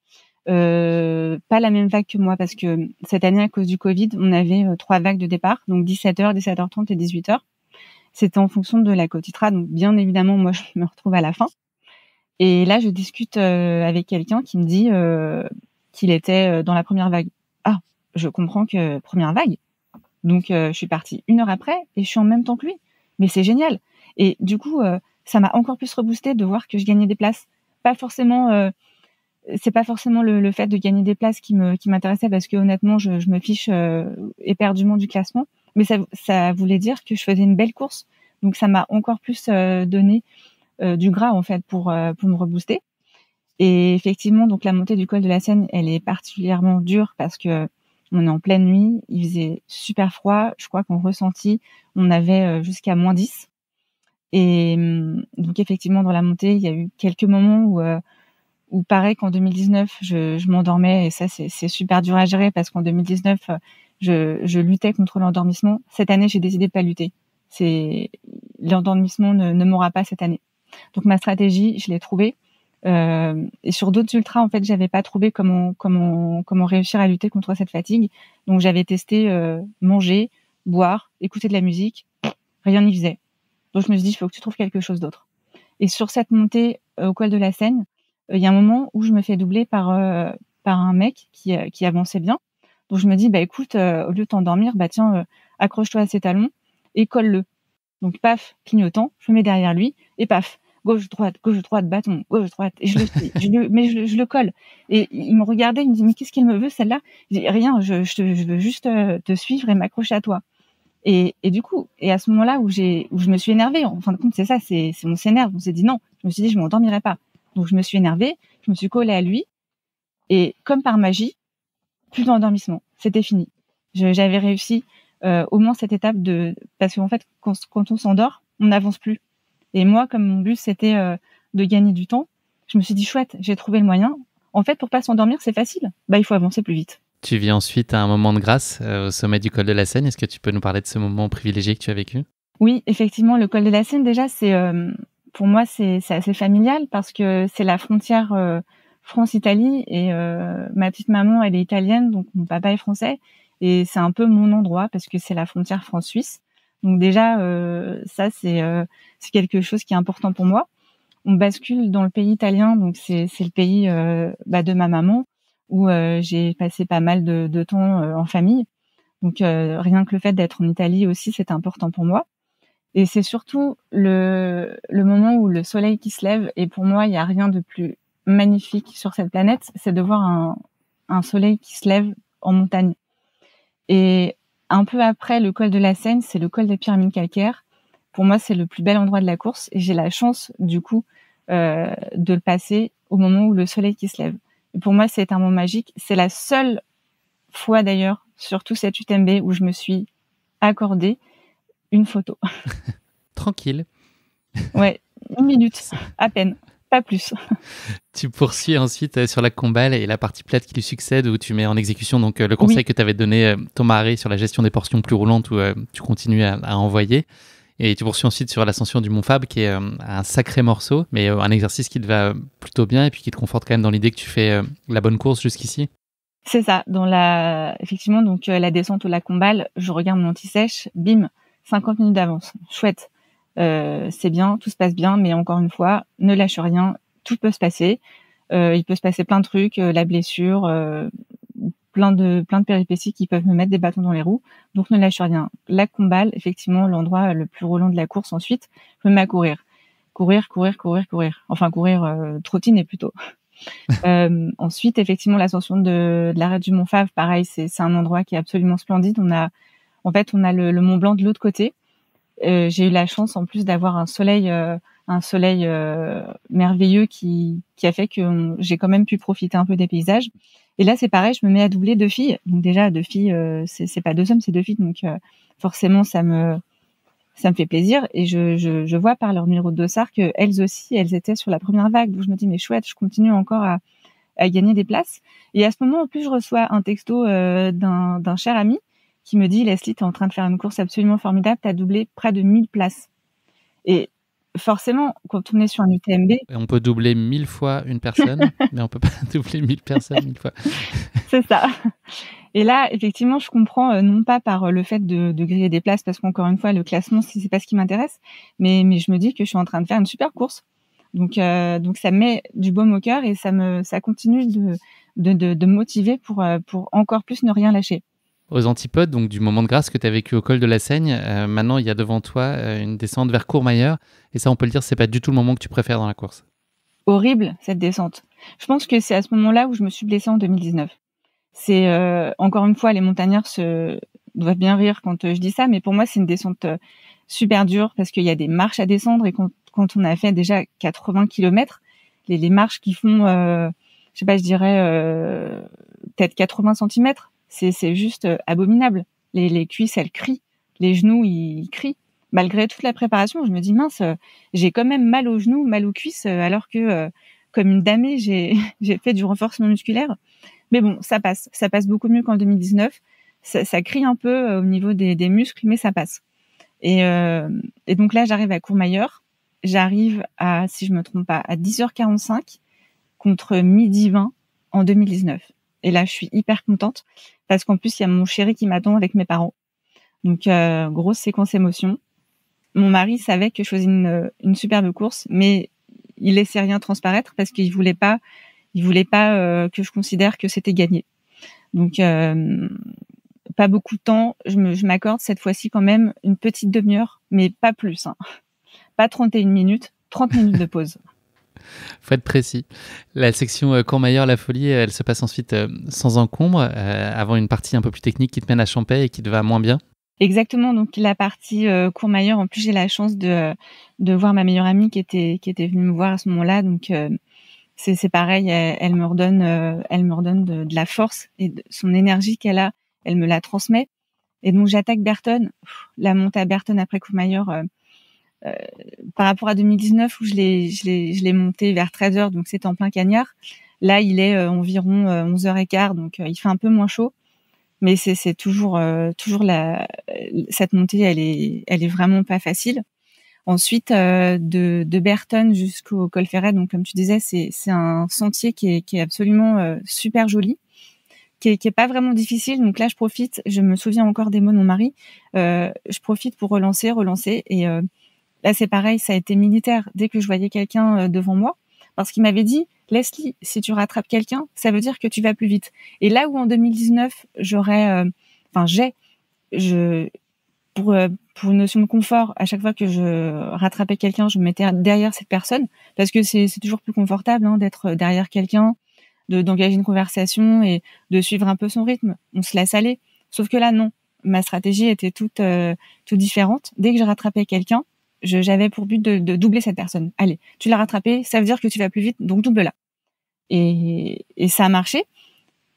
pas la même vague que moi, parce que cette année, à cause du Covid, on avait 3 vagues de départ, donc 17h, 17h30 et 18h. C'était en fonction de la Côte-Itra, donc bien évidemment, moi, je me retrouve à la fin. Et là, je discute avec quelqu'un qui me dit qu'il était dans la première vague. Ah, je comprends que première vague. Donc, je suis partie 1 heure après et je suis en même temps que lui. Mais c'est génial. Et du coup, ça m'a encore plus reboosté de voir que je gagnais des places. Pas forcément, c'est pas forcément le fait de gagner des places qui m'intéressait parce que honnêtement, je me fiche éperdument du classement. Mais ça voulait dire que je faisais une belle course. Donc, ça m'a encore plus donné du gras en fait pour me rebooster. Et effectivement, donc la montée du col de la Seigne, elle est particulièrement dure parce que on est en pleine nuit, il faisait super froid. Je crois qu'en ressenti, on avait jusqu'à -10. Et donc effectivement, dans la montée, il y a eu quelques moments où pareil qu'en 2019, je m'endormais et ça, c'est super dur à gérer parce qu'en 2019, je luttais contre l'endormissement. Cette année, j'ai décidé de pas lutter. L'endormissement ne m'aura pas cette année. Donc ma stratégie, je l'ai trouvée. Et sur d'autres ultras, en fait, j'avais pas trouvé comment réussir à lutter contre cette fatigue. Donc j'avais testé manger, boire, écouter de la musique, rien n'y faisait. Donc je me suis dit, il faut que tu trouves quelque chose d'autre. Et sur cette montée au col de la Seigne, il y a un moment où je me fais doubler par un mec qui avançait bien. Donc je me dis, écoute, au lieu de t'endormir, tiens, accroche-toi à ses talons et colle-le. Donc, paf, clignotant, je me mets derrière lui et paf, gauche, droite, bâton, gauche, droite. Et je le suis, je le colle. Et il me regardait, il me dit, mais qu'est-ce qu'elle me veut, celle-là? Je dis, rien, je veux juste te suivre et m'accrocher à toi. Et du coup, et à ce moment-là où je me suis énervée, en fin de compte, c'est ça, on s'énerve. On s'est dit non. Je me suis dit, je m'endormirai pas. Donc, je me suis énervée, je me suis collée à lui. Et comme par magie, plus d'endormissement. C'était fini. J'avais réussi, au moins cette étape parce qu'en fait, quand on s'endort, on n'avance plus. Et moi, comme mon but, c'était de gagner du temps, je me suis dit, chouette, j'ai trouvé le moyen. En fait, pour pas s'endormir, c'est facile. Il faut avancer plus vite. Tu vis ensuite à un moment de grâce au sommet du col de la Seigne. Est-ce que tu peux nous parler de ce moment privilégié que tu as vécu? Oui, effectivement, le col de la Seigne, déjà, pour moi, c'est assez familial parce que c'est la frontière France-Italie et ma petite maman, elle est italienne, donc mon papa est français. Et c'est un peu mon endroit parce que c'est la frontière France-Suisse. Donc déjà, ça, c'est quelque chose qui est important pour moi. On bascule dans le pays italien, donc c'est le pays de ma maman, où j'ai passé pas mal de temps en famille. Donc rien que le fait d'être en Italie aussi, c'est important pour moi. Et c'est surtout le moment où le soleil qui se lève. Et pour moi, il n'y a rien de plus magnifique sur cette planète, c'est de voir un soleil qui se lève en montagne. Et un peu après le col de la Seigne, c'est le col des Pyramides calcaires. Pour moi, c'est le plus bel endroit de la course. Et j'ai la chance, du coup, de le passer au moment où le soleil qui se lève. Et pour moi, c'est un moment magique. C'est la seule fois, d'ailleurs, sur tout cet UTMB où je me suis accordé une photo. Tranquille. Ouais, 1 minute, à peine, pas plus. Tu poursuis ensuite sur la combale et la partie plate qui lui succède où tu mets en exécution donc le conseil que t'avait donné ton mari sur la gestion des portions plus roulantes où tu continues à envoyer. Et tu poursuis ensuite sur l'ascension du Mont Fabre qui est un sacré morceau, mais un exercice qui te va plutôt bien et puis qui te conforte quand même dans l'idée que tu fais la bonne course jusqu'ici. C'est ça. Effectivement, donc la descente ou la combale, je regarde mon anti-sèche, bim, 50 minutes d'avance. Chouette. C'est bien, tout se passe bien, mais encore une fois, ne lâche rien, tout peut se passer. Il peut se passer plein de trucs, la blessure, plein de péripéties qui peuvent me mettre des bâtons dans les roues. Donc ne lâche rien. La combale, effectivement, l'endroit le plus roulant de la course ensuite, je me mets à courir. Courir. Enfin courir, trottiner plutôt. Ensuite, effectivement, l'ascension de l'arête du Mont Fabre, pareil, c'est un endroit qui est absolument splendide. On a le Mont Blanc de l'autre côté. J'ai eu la chance en plus d'avoir un soleil merveilleux qui a fait que j'ai quand même pu profiter un peu des paysages. Et là, c'est pareil, je me mets à doubler 2 filles. Donc déjà, 2 filles, c'est pas 2 hommes, c'est 2 filles. Donc forcément, ça me fait plaisir. Et je vois par leur numéro de dossard que elles aussi, elles étaient sur la première vague. Donc je me dis, mais chouette, je continue encore à gagner des places. Et à ce moment, en plus, je reçois un texto d'un cher ami qui me dit, Leslie, t'es en train de faire une course absolument formidable, t'as doublé près de 1000 places. Forcément, quand on est sur un UTMB... On peut doubler 1000 fois une personne, mais on peut pas doubler 1000 personnes 1000 fois. C'est ça. Et là, effectivement, je comprends, non pas par le fait de griller des places, parce qu'encore une fois, le classement, c'est pas ce qui m'intéresse, mais je me dis que je suis en train de faire une super course. Donc ça met du baume au cœur et ça continue de me motiver pour encore plus ne rien lâcher. Aux antipodes donc du moment de grâce que tu as vécu au col de la Seigne, maintenant il y a devant toi une descente vers Courmayeur et ça on peut le dire, c'est pas du tout le moment que tu préfères dans la course. Horrible cette descente. Je pense que c'est à ce moment-là où je me suis blessée en 2019. C'est encore une fois, les montagnards doivent bien rire quand je dis ça, mais pour moi c'est une descente super dure parce qu'il y a des marches à descendre et quand on a fait déjà 80 km, les marches qui font, je dirais peut-être 80 cm. C'est juste abominable. Les cuisses, elles crient. Les genoux, ils crient. Malgré toute la préparation, je me dis, mince, j'ai quand même mal aux genoux, mal aux cuisses, alors que, comme une damnée, j'ai fait du renforcement musculaire. Mais bon, ça passe. Ça passe beaucoup mieux qu'en 2019. Ça crie un peu au niveau des muscles, mais ça passe. Et donc là, j'arrive à Courmayeur. J'arrive à, si je me trompe pas, à 10h45 contre 12h20 en 2019. Et là, je suis hyper contente parce qu'en plus, il y a mon chéri qui m'attend avec mes parents. Donc, grosse séquence émotion. Mon mari savait que je faisais une superbe course, mais il laissait rien transparaître parce qu'il voulait pas que je considère que c'était gagné. Donc, pas beaucoup de temps. Je m'accorde cette fois-ci quand même une petite demi-heure, mais pas plus. Hein. Pas 31 minutes, 30 minutes de pause. Faut être précis. La section Courmayeur-La Folie, elle se passe ensuite sans encombre, avant une partie un peu plus technique qui te mène à Champey et qui te va moins bien. Exactement. Donc la partie Courmayeur, en plus j'ai la chance de voir ma meilleure amie qui était venue me voir à ce moment-là. Donc c'est pareil, elle me redonne de la force et son énergie qu'elle a, elle me la transmet. Et donc j'attaque Berton. La montée à Berton après Courmayeur, par rapport à 2019 où je l'ai monté vers 13h, donc c'était en plein cagnard. Là, il est environ 11h15, donc il fait un peu moins chaud. Mais c'est toujours cette montée, elle est vraiment pas facile. Ensuite, de Berton jusqu'au col Ferret, donc comme tu disais, c'est un sentier qui est absolument super joli, qui est pas vraiment difficile. Donc là, je me souviens encore des mots de mon mari. Je profite pour relancer, et là c'est pareil, ça a été militaire. Dès que je voyais quelqu'un devant moi, parce qu'il m'avait dit, Leslie, si tu rattrapes quelqu'un, ça veut dire que tu vas plus vite. Et là où en 2019, pour une notion de confort, à chaque fois que je rattrapais quelqu'un, je me mettais derrière cette personne, parce que c'est toujours plus confortable d'être derrière quelqu'un, d'engager une conversation et de suivre un peu son rythme. On se laisse aller. Sauf que là, non. Ma stratégie était toute différente. Dès que je rattrapais quelqu'un, j'avais pour but de doubler cette personne. Allez, tu l'as rattrapé, ça veut dire que tu vas plus vite, donc double-la. Et ça a marché.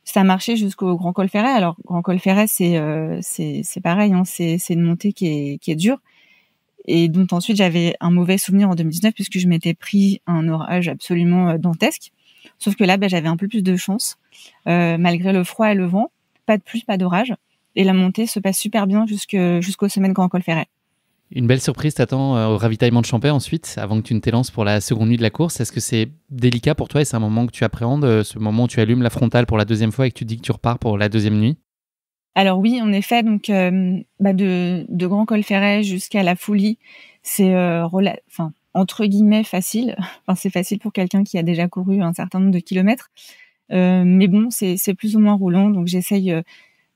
Ça a marché jusqu'au Grand Col Ferret. Alors, Grand Col Ferret, c'est pareil, c'est une montée qui est dure. Et dont ensuite, j'avais un mauvais souvenir en 2019 puisque je m'étais pris un orage absolument dantesque. Sauf que là, j'avais un peu plus de chance. Malgré le froid et le vent, pas de pluie, pas d'orage. Et la montée se passe super bien jusqu'au sommet de Grand Col Ferret. Une belle surprise t'attend au ravitaillement de Champey ensuite, avant que tu ne t'élances pour la seconde nuit de la course. Est-ce que c'est délicat pour toi et c'est un moment que tu appréhendes, ce moment où tu allumes la frontale pour la deuxième fois et que tu dis que tu repars pour la deuxième nuit? Alors oui, en effet, donc de Grand Col Ferret jusqu'à La Folie, c'est entre guillemets facile. Enfin, c'est facile pour quelqu'un qui a déjà couru un certain nombre de kilomètres. Mais bon, c'est plus ou moins roulant, donc j'essaye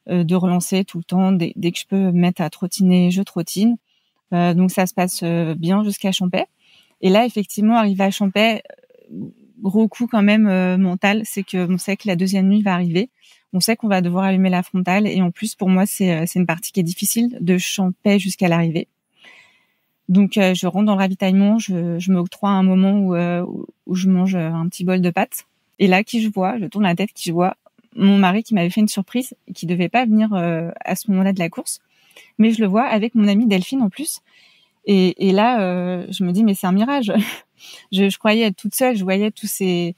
de relancer tout le temps. Dès que je peux me mettre à trottiner, je trottine. Donc ça se passe bien jusqu'à Champey. Et là, effectivement, arrivé à Champey, gros coup quand même mental, c'est que on sait que la deuxième nuit va arriver. On sait qu'on va devoir allumer la frontale. Et en plus, pour moi, c'est une partie qui est difficile, de Champey jusqu'à l'arrivée. Donc je rentre dans le ravitaillement, je m'octroie un moment où je mange un petit bol de pâtes. Et là, je tourne la tête, je vois mon mari qui m'avait fait une surprise, qui devait pas venir à ce moment-là de la course. Mais je le vois avec mon amie Delphine en plus. Et là, je me dis, mais c'est un mirage. Je croyais être toute seule. Je voyais tous ces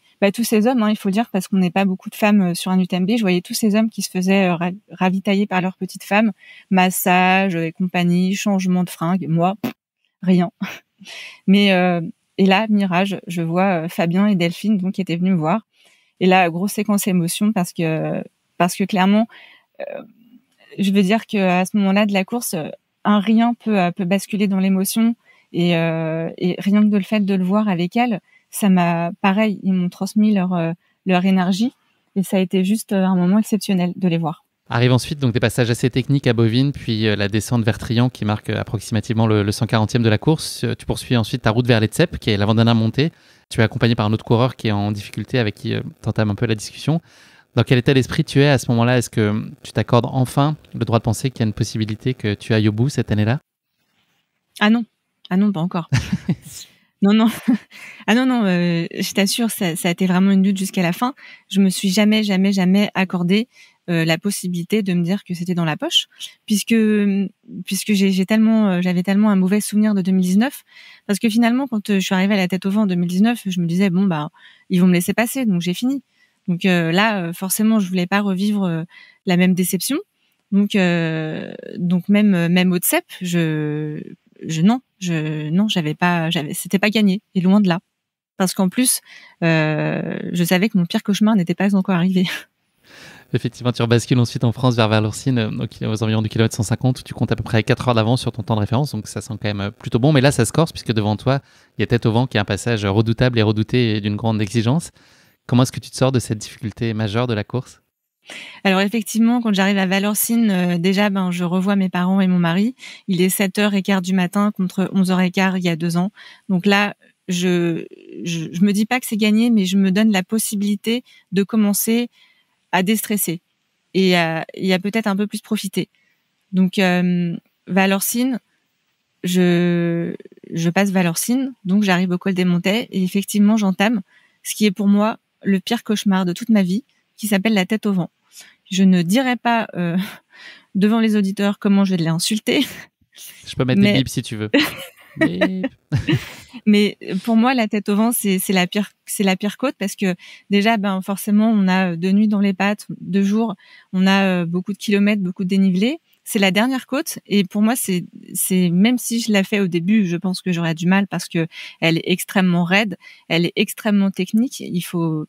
hommes, il faut le dire, parce qu'on n'est pas beaucoup de femmes sur un UTMB. Je voyais tous ces hommes qui se faisaient ravitailler par leurs petites femmes, massage et compagnie, changement de fringues. Moi, rien. Mais et là, mirage, je vois Fabien et Delphine donc qui étaient venus me voir. Et là, grosse séquence émotion parce que clairement, je veux dire que à ce moment-là de la course, un rien peut basculer dans l'émotion et rien que de le fait de le voir avec elle, ça m'a pareil, ils m'ont transmis leur énergie et ça a été juste un moment exceptionnel de les voir. Arrive ensuite donc des passages assez techniques à Bovines, puis la descente vers Trian qui marque approximativement le 140e de la course. Tu poursuis ensuite ta route vers l'Etsep, qui est l'avant-dernière montée. Tu es accompagné par un autre coureur qui est en difficulté, avec qui tu entames un peu la discussion. Dans quel état d'esprit tu es à ce moment-là? Est-ce que tu t'accordes enfin le droit de penser qu'il y a une possibilité que tu ailles au bout cette année-là? Ah non, pas encore. Non. Ah non, je t'assure, ça a été vraiment une lutte jusqu'à la fin. Je me suis jamais accordé la possibilité de me dire que c'était dans la poche, puisque j'avais tellement un mauvais souvenir de 2019, parce que finalement, quand je suis arrivée à la tête au vent en 2019, je me disais ils vont me laisser passer, donc j'ai fini. Donc là, forcément, je voulais pas revivre la même déception. Donc même au TSEP, c'était pas gagné, et loin de là. Parce qu'en plus, je savais que mon pire cauchemar n'était pas encore arrivé. Effectivement, tu rebascules ensuite en France vers Vallorcine, aux environs du kilomètre 150, où tu comptes à peu près 4 heures d'avance sur ton temps de référence, donc ça sent quand même plutôt bon. Mais là, ça se corse, puisque devant toi, il y a Tête au Vent, qui est un passage redoutable et redouté et d'une grande exigence. Comment est-ce que tu te sors de cette difficulté majeure de la course? Alors effectivement, quand j'arrive à Valorcine, déjà, je revois mes parents et mon mari. Il est 7h15 du matin contre 11h15 il y a 2 ans. Donc là, je me dis pas que c'est gagné, mais je me donne la possibilité de commencer à déstresser et à peut-être un peu plus profiter. Donc Valorcine, je passe Valorcine, donc j'arrive au col des Montets et effectivement j'entame ce qui est pour moi le pire cauchemar de toute ma vie, qui s'appelle la tête au vent. Je ne dirai pas devant les auditeurs comment je l'ai insulté. Je peux mettre des bips si tu veux. Mais pour moi, la tête au vent, c'est la pire côte parce que déjà, forcément, on a 2 nuits dans les pattes, 2 jours, on a beaucoup de kilomètres, beaucoup de dénivelé. C'est la dernière côte et pour moi, c'est même si je l'ai fait au début, je pense que j'aurais du mal parce que elle est extrêmement raide, elle est extrêmement technique.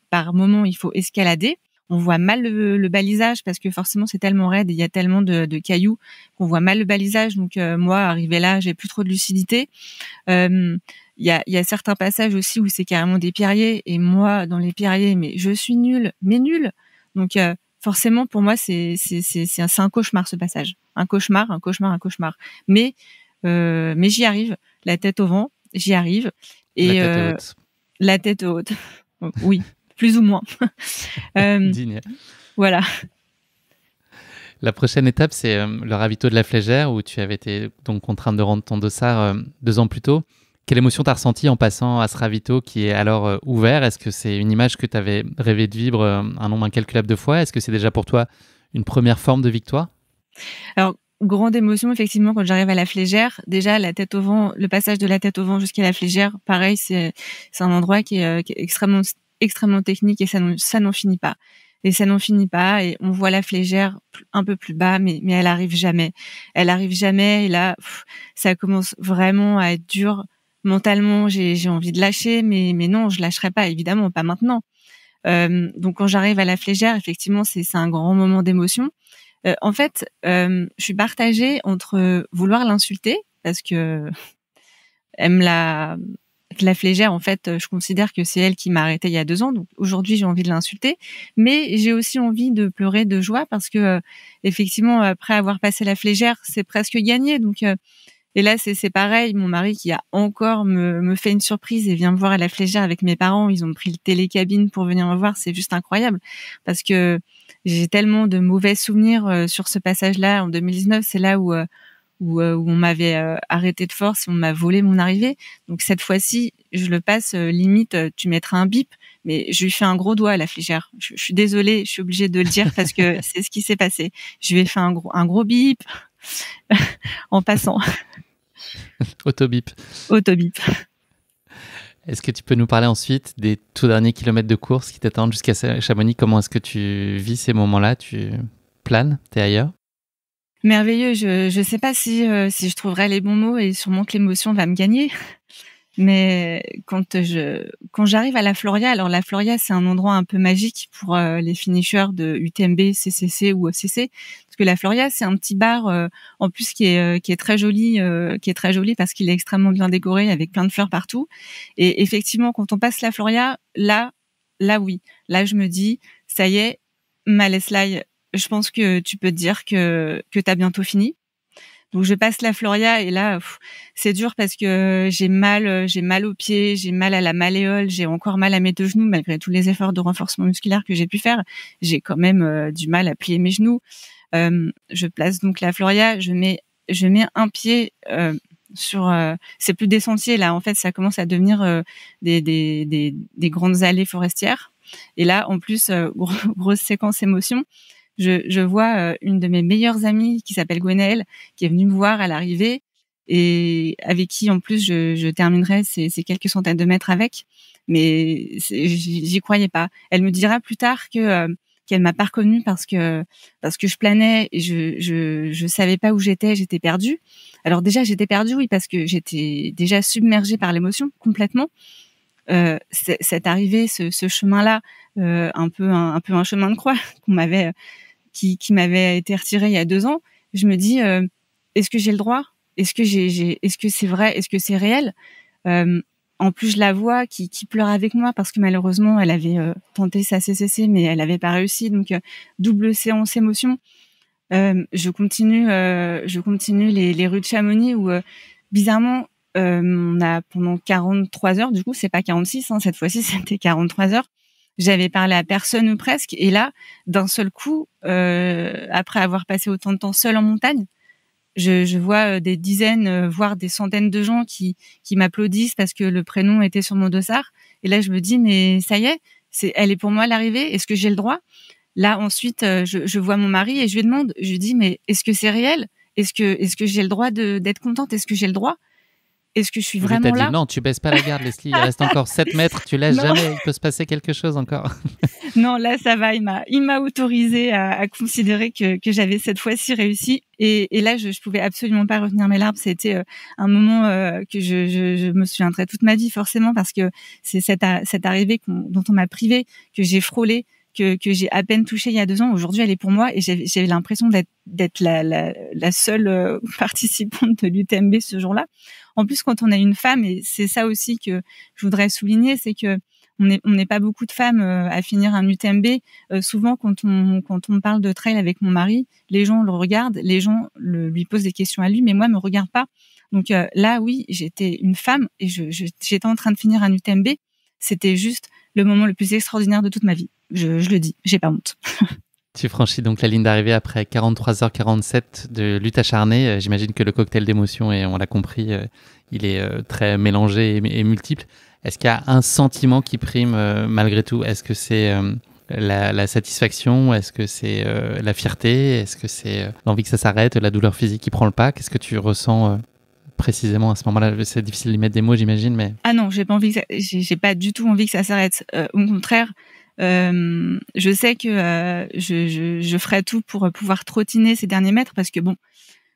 Par moment, il faut escalader. On voit mal le balisage parce que forcément c'est tellement raide et il y a tellement de cailloux qu'on voit mal le balisage. Donc moi, arrivé là, j'ai plus trop de lucidité. Il y a certains passages aussi où c'est carrément des pierriers et moi dans les pierriers, mais je suis nulle. Donc forcément pour moi c'est un cauchemar ce passage, un cauchemar. Mais j'y arrive, la tête au vent, j'y arrive et la tête haute. Oui. Plus ou moins. Digne. Voilà. La prochaine étape, c'est le ravito de la Flégère, où tu avais été donc contrainte de rendre ton dossard 2 ans plus tôt. Quelle émotion t'as ressentie en passant à ce ravito qui est alors ouvert? Est-ce que c'est une image que tu avais rêvé de vivre un nombre incalculable de fois? Est-ce que c'est déjà pour toi une première forme de victoire? Alors, grande émotion, effectivement, quand j'arrive à la Flégère. Déjà, la tête au vent, le passage de la tête au vent jusqu'à la Flégère, pareil, c'est un endroit qui est extrêmement technique et ça n'en finit pas. Et on voit la Flégère un peu plus bas, mais elle arrive jamais. Et là, ça commence vraiment à être dur. Mentalement, j'ai envie de lâcher, mais non, je lâcherai pas, évidemment, pas maintenant. Donc quand j'arrive à la Flégère, effectivement, c'est un grand moment d'émotion. En fait, je suis partagée entre vouloir l'insulter parce que la Flégère, en fait, je considère que c'est elle qui m'a arrêtée il y a 2 ans. Donc aujourd'hui, j'ai envie de l'insulter, mais j'ai aussi envie de pleurer de joie parce que effectivement, après avoir passé la Flégère, c'est presque gagné. Donc et là, c'est pareil. Mon mari qui a encore me fait une surprise et vient me voir à la Flégère avec mes parents. Ils ont pris le télécabine pour venir me voir. C'est juste incroyable parce que j'ai tellement de mauvais souvenirs sur ce passage-là. En 2019, c'est là où on m'avait arrêté de force et on m'a volé mon arrivée. Donc cette fois-ci, je le passe limite, tu mettras un bip, mais je lui fais un gros doigt à la Flégère. Je suis désolée, je suis obligée de le dire parce que c'est ce qui s'est passé. Je lui ai fait un gros bip en passant. Autobip. Est-ce que tu peux nous parler ensuite des tout derniers kilomètres de course qui t'attendent jusqu'à Chamonix? Comment est-ce que tu vis ces moments-là? Tu planes? T'es ailleurs? Merveilleux. Je sais pas si je trouverai les bons mots et sûrement que l'émotion va me gagner. Mais quand j'arrive à la Floria, alors la Floria c'est un endroit un peu magique pour les finishers de UTMB, CCC ou ECC, parce que la Floria c'est un petit bar en plus qui est très joli, parce qu'il est extrêmement bien décoré avec plein de fleurs partout. Et effectivement quand on passe la Floria, là oui, là je me dis ça y est, ma Lesley, je pense que tu peux te dire que t'as bientôt fini. Donc je passe la Floria et là c'est dur parce que j'ai mal aux pieds, j'ai mal à la malléole, j'ai encore mal à mes 2 genoux malgré tous les efforts de renforcement musculaire que j'ai pu faire. J'ai quand même du mal à plier mes genoux. Je place donc la Floria, je mets un pied sur c'est plus des sentiers là, en fait ça commence à devenir des grandes allées forestières. Et là en plus grosse séquence émotion. Je vois une de mes meilleures amies qui s'appelle Gwenaëlle, qui est venue me voir à l'arrivée et avec qui en plus je terminerai ces quelques centaines de mètres avec. Mais j'y croyais pas. Elle me dira plus tard qu'elle m'a pas reconnue parce que je planais et je savais pas où j'étais perdue. Alors déjà j'étais perdue, oui, parce que j'étais déjà submergée par l'émotion complètement. Cette arrivée, ce chemin-là, un peu un chemin de croix qu'on m'avait qui m'avait été retiré il y a 2 ans, je me dis est-ce que j'ai le droit? Est-ce que c'est vrai? Est-ce que c'est réel? En plus, je la vois qui pleure avec moi parce que malheureusement, elle avait tenté sa CCC, mais elle avait pas réussi. Donc, double séance émotion. Je continue les rues de Chamonix où, bizarrement, on a pendant 43 heures, du coup, c'est pas 46, hein, cette fois-ci, c'était 43 heures. J'avais parlé à personne ou presque. Et là, d'un seul coup, après avoir passé autant de temps seule en montagne, je vois des dizaines, voire des centaines de gens qui m'applaudissent parce que le prénom était sur mon dossard. Et là, je me dis, mais ça y est, elle est pour moi l'arrivée. Est-ce que j'ai le droit? Là, ensuite, je vois mon mari et je lui demande, je lui dis, mais est-ce que c'est réel? Est-ce que j'ai le droit d'être contente? Est-ce que j'ai le droit? Est-ce que je suis Lui vraiment t'a dit là? non, tu baisses pas la garde, Leslie, il reste encore 7 mètres, tu lâches Non, jamais, il peut se passer quelque chose encore. non, là, ça va. Il m'a autorisé à considérer que j'avais cette fois-ci réussi. Et là, je pouvais absolument pas retenir mes larmes. C'était un moment que je me souviendrai toute ma vie, forcément, parce que c'est cette arrivée dont on m'a privée, que j'ai frôlée, que j'ai à peine touchée il y a 2 ans. Aujourd'hui, elle est pour moi et j'avais l'impression d'être la seule participante de l'UTMB ce jour-là. En plus, quand on a une femme, et c'est ça aussi que je voudrais souligner, c'est que on n'est pas beaucoup de femmes à finir un UTMB. Souvent, quand on parle de trail avec mon mari, les gens le regardent, les gens lui posent des questions à lui, mais moi, me regardent pas. Donc là, oui, j'étais une femme et j'étais en train de finir un UTMB. C'était juste le moment le plus extraordinaire de toute ma vie. Je le dis, j'ai pas honte. Tu franchis donc la ligne d'arrivée après 43h47 de lutte acharnée. J'imagine que le cocktail d'émotions, et on l'a compris, il est très mélangé et multiple. Est-ce qu'il y a un sentiment qui prime malgré tout? Est-ce que c'est la satisfaction? Est-ce que c'est la fierté? Est-ce que c'est l'envie que ça s'arrête, la douleur physique qui prend le pas? Qu'est-ce que tu ressens précisément à ce moment-là? C'est difficile d'y mettre des mots, j'imagine, mais... Ah non, j'ai pas du tout envie que ça s'arrête. Au contraire, je sais que je ferai tout pour pouvoir trottiner ces derniers mètres parce que bon,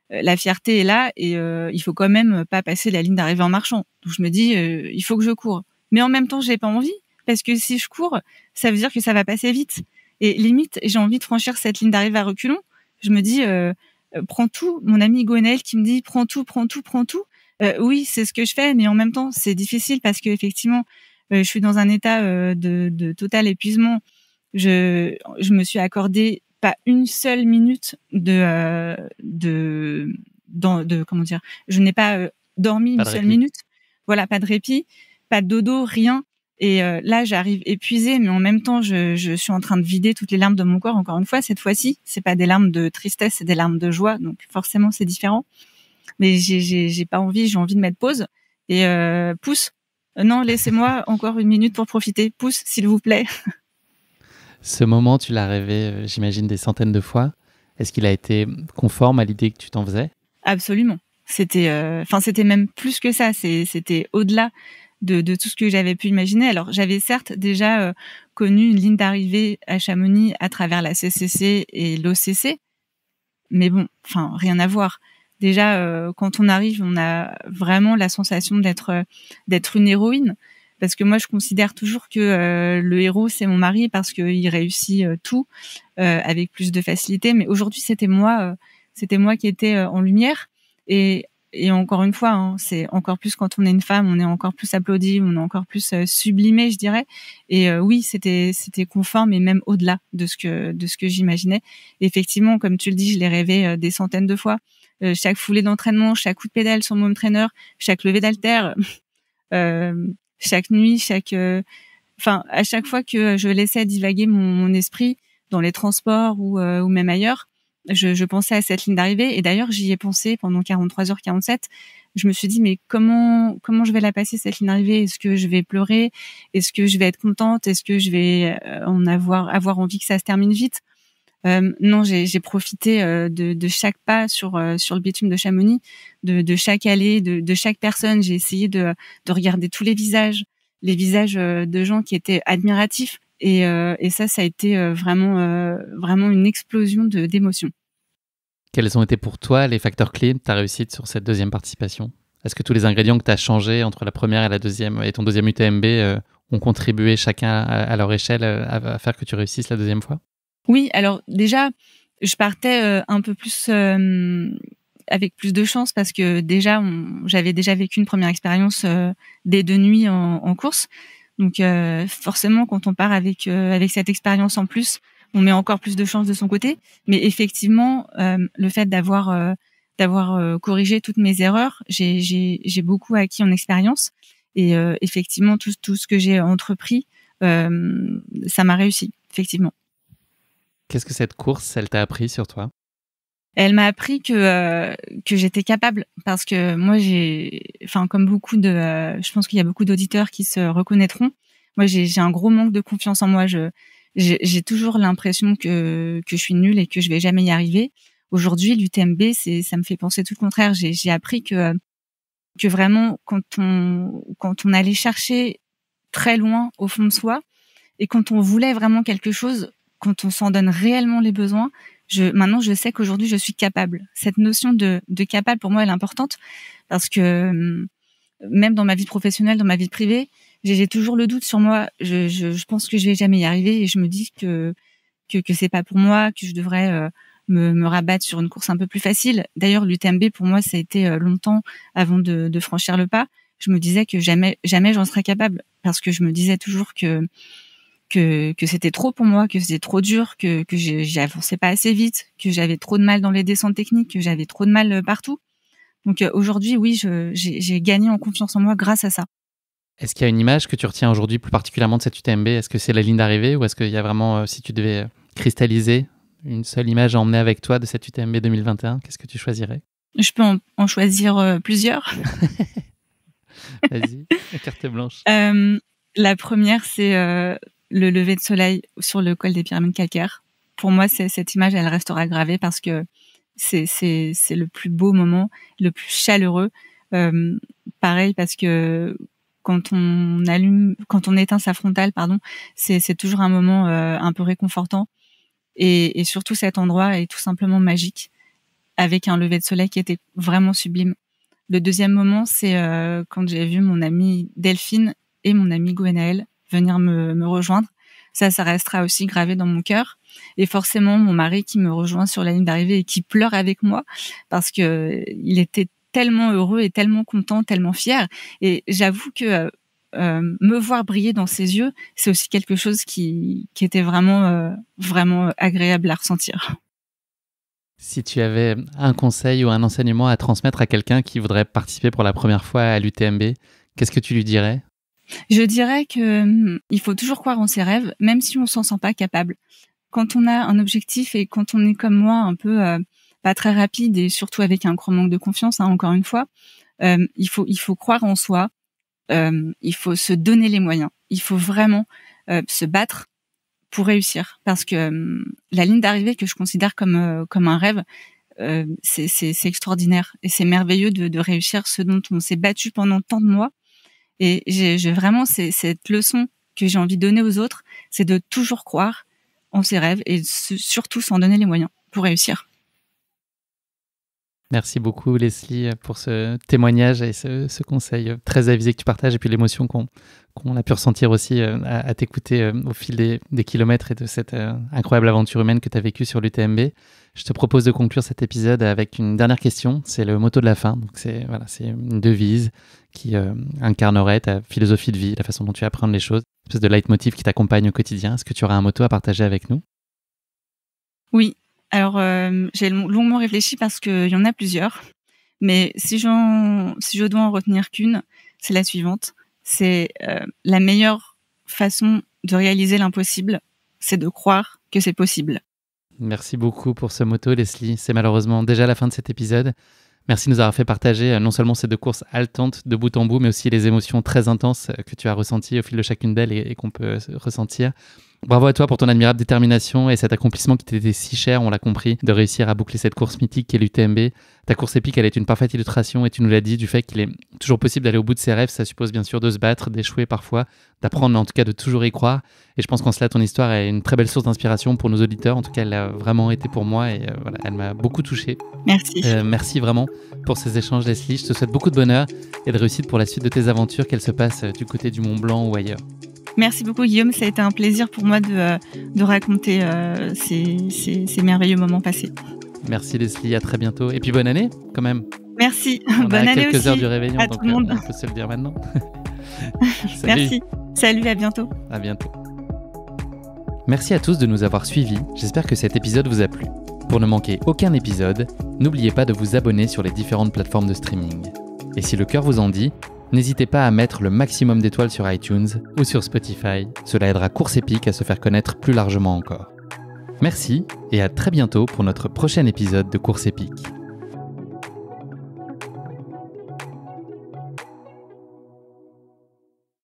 la fierté est là et il faut quand même pas passer la ligne d'arrivée en marchant. Donc je me dis, il faut que je cours. Mais en même temps, j'ai pas envie parce que si je cours, ça veut dire que ça va passer vite. Et limite, j'ai envie de franchir cette ligne d'arrivée à reculons. Je me dis, prends tout. Mon ami Gwenaël qui me dit, prends tout, prends tout, prends tout. Oui, c'est ce que je fais, mais en même temps, c'est difficile parce que effectivement, je suis dans un état de total épuisement. Je me suis accordé pas une seule minute de comment dire. Je n'ai pas dormi une seule minute. Voilà, pas de répit, pas de dodo, rien. Et là, j'arrive épuisée, mais en même temps, je suis en train de vider toutes les larmes de mon corps. Encore une fois, cette fois-ci, c'est pas des larmes de tristesse, c'est des larmes de joie. Donc forcément, c'est différent. Mais j'ai pas envie. J'ai envie de mettre pause et pousse. Non, laissez-moi encore une minute pour profiter. Pousse, s'il vous plaît. Ce moment, tu l'as rêvé, j'imagine, des centaines de fois. Est-ce qu'il a été conforme à l'idée que tu t'en faisais? Absolument. C'était même plus que ça. C'était au-delà de tout ce que j'avais pu imaginer. Alors, j'avais certes déjà connu une ligne d'arrivée à Chamonix à travers la CCC et l'OCC, mais bon, rien à voir. Déjà, quand on arrive, on a vraiment la sensation d'être une héroïne. Parce que moi, je considère toujours que le héros, c'est mon mari parce qu'il réussit tout avec plus de facilité. Mais aujourd'hui, c'était moi qui étais en lumière. Et encore une fois, hein, c'est encore plus quand on est une femme, on est encore plus applaudi, on est encore plus sublimé, je dirais. Et oui, c'était conforme et même au-delà de ce que j'imaginais. Effectivement, comme tu le dis, je l'ai rêvé des centaines de fois. Chaque foulée d'entraînement, chaque coup de pédale sur mon home trainer, chaque levée d'haltère. Chaque nuit, à chaque fois que je laissais divaguer mon esprit dans les transports ou même ailleurs, je pensais à cette ligne d'arrivée. Et d'ailleurs, j'y ai pensé pendant 43h47. Je me suis dit, mais comment je vais la passer, cette ligne d'arrivée? Est-ce que je vais pleurer? Est-ce que je vais être contente? Est-ce que je vais avoir envie que ça se termine vite? Non, j'ai profité de chaque pas sur le bitume de Chamonix, de chaque allée, de chaque personne. J'ai essayé de regarder tous les visages de gens qui étaient admiratifs. Et ça a été vraiment une explosion d'émotions. Quels ont été pour toi les facteurs clés de ta réussite sur cette deuxième participation? Est-ce que tous les ingrédients que tu as changés entre la première et la deuxième et ton deuxième UTMB ont contribué chacun à leur échelle à faire que tu réussisses la deuxième fois? Oui, alors déjà, je partais un peu plus avec plus de chance parce que déjà, j'avais déjà vécu une première expérience des 2 nuits en course. Donc forcément, quand on part avec cette expérience en plus, on met encore plus de chance de son côté. Mais effectivement, le fait d'avoir corrigé toutes mes erreurs, j'ai beaucoup acquis en expérience. Et effectivement, tout ce que j'ai entrepris, ça m'a réussi, effectivement. Qu'est-ce que cette course, elle t'a appris sur toi? Elle m'a appris que j'étais capable parce que moi comme beaucoup je pense qu'il y a beaucoup d'auditeurs qui se reconnaîtront. Moi j'ai un gros manque de confiance en moi. J'ai toujours l'impression que je suis nulle et que je vais jamais y arriver. Aujourd'hui, l'UTMB, ça me fait penser tout le contraire. J'ai appris que vraiment quand on allait chercher très loin au fond de soi et quand on voulait vraiment quelque chose, quand on s'en donne réellement les besoins, maintenant, je sais qu'aujourd'hui, je suis capable. Cette notion de capable, pour moi, elle est importante parce que même dans ma vie professionnelle, dans ma vie privée, j'ai toujours le doute sur moi. Je pense que je vais jamais y arriver et je me dis que c'est pas pour moi, que je devrais me rabattre sur une course un peu plus facile. D'ailleurs, l'UTMB, pour moi, ça a été longtemps avant de franchir le pas. Je me disais que jamais j'en serais capable parce que je me disais toujours que c'était trop pour moi, que c'était trop dur, que j'avançais pas assez vite, que j'avais trop de mal dans les descentes techniques, que j'avais trop de mal partout. Donc aujourd'hui, oui, j'ai gagné en confiance en moi grâce à ça. Est-ce qu'il y a une image que tu retiens aujourd'hui plus particulièrement de cette UTMB? Est-ce que c'est la ligne d'arrivée ou est-ce qu'il y a vraiment, si tu devais cristalliser une seule image à emmener avec toi de cette UTMB 2021, qu'est-ce que tu choisirais? Je peux en choisir plusieurs. Vas-y, carte blanche. La première, c'est le lever de soleil sur le col des Pyramides calcaires. Pour moi, cette image, elle restera gravée parce que c'est le plus beau moment, le plus chaleureux. Pareil parce que quand on éteint sa frontale, c'est toujours un moment un peu réconfortant. Et surtout, cet endroit est tout simplement magique, avec un lever de soleil qui était vraiment sublime. Le deuxième moment, c'est quand j'ai vu mon amie Delphine et mon amie Gwenaëlle venir me rejoindre. Ça restera aussi gravé dans mon cœur. Et forcément, mon mari qui me rejoint sur la ligne d'arrivée et qui pleure avec moi parce que il était tellement heureux et tellement content, tellement fier. Et j'avoue que me voir briller dans ses yeux, c'est aussi quelque chose qui était vraiment agréable à ressentir. Si tu avais un conseil ou un enseignement à transmettre à quelqu'un qui voudrait participer pour la première fois à l'UTMB, qu'est-ce que tu lui dirais? Je dirais que il faut toujours croire en ses rêves, même si on s'en sent pas capable. Quand on a un objectif et quand on est comme moi un peu pas très rapide et surtout avec un gros manque de confiance, encore une fois, il faut croire en soi, il faut se donner les moyens, il faut vraiment se battre pour réussir, parce que la ligne d'arrivée que je considère comme un rêve, c'est extraordinaire et c'est merveilleux de réussir ce dont on s'est battu pendant tant de mois. Et j'ai vraiment cette leçon que j'ai envie de donner aux autres, c'est de toujours croire en ses rêves et surtout s'en donner les moyens pour réussir. Merci beaucoup Leslie pour ce témoignage et ce conseil très avisé que tu partages et puis l'émotion qu'on a pu ressentir aussi à t'écouter au fil des kilomètres et de cette incroyable aventure humaine que tu as vécue sur l'UTMB. Je te propose de conclure cet épisode avec une dernière question, c'est le motto de la fin. Donc c'est une devise qui incarnerait ta philosophie de vie, la façon dont tu apprends les choses, une espèce de leitmotiv qui t'accompagne au quotidien. Est-ce que tu auras un motto à partager avec nous? Oui. Alors, j'ai longuement réfléchi parce qu'il y en a plusieurs. Mais si je dois en retenir qu'une, c'est la suivante. C'est la meilleure façon de réaliser l'impossible, c'est de croire que c'est possible. Merci beaucoup pour ce motto, Leslie. C'est malheureusement déjà la fin de cet épisode. Merci de nous avoir fait partager non seulement ces 2 courses haletantes de bout en bout, mais aussi les émotions très intenses que tu as ressenties au fil de chacune d'elles et qu'on peut ressentir. Bravo à toi pour ton admirable détermination et cet accomplissement qui t'était si cher, on l'a compris, de réussir à boucler cette course mythique qu'est l'UTMB. Ta course épique, elle est une parfaite illustration et tu nous l'as dit, du fait qu'il est toujours possible d'aller au bout de ses rêves. Ça suppose bien sûr de se battre, d'échouer parfois, d'apprendre, mais en tout cas de toujours y croire. Et je pense qu'en cela, ton histoire est une très belle source d'inspiration pour nos auditeurs. En tout cas, elle a vraiment été pour moi et elle m'a beaucoup touché. Merci. Merci vraiment pour ces échanges, Leslie. Je te souhaite beaucoup de bonheur et de réussite pour la suite de tes aventures, qu'elles se passent du côté du Mont Blanc ou ailleurs. Merci beaucoup Guillaume, ça a été un plaisir pour moi de raconter ces merveilleux moments passés. Merci Leslie, à très bientôt. Et puis bonne année quand même. Merci, On bonne année aussi. quelques heures du réveillon, à donc tout le monde. on peut se le dire maintenant. Merci, salut, à bientôt. À bientôt. Merci à tous de nous avoir suivis, j'espère que cet épisode vous a plu. Pour ne manquer aucun épisode, n'oubliez pas de vous abonner sur les différentes plateformes de streaming. Et si le cœur vous en dit, n'hésitez pas à mettre le maximum d'étoiles sur iTunes ou sur Spotify, cela aidera Course Épique à se faire connaître plus largement encore. Merci et à très bientôt pour notre prochain épisode de Course Épique.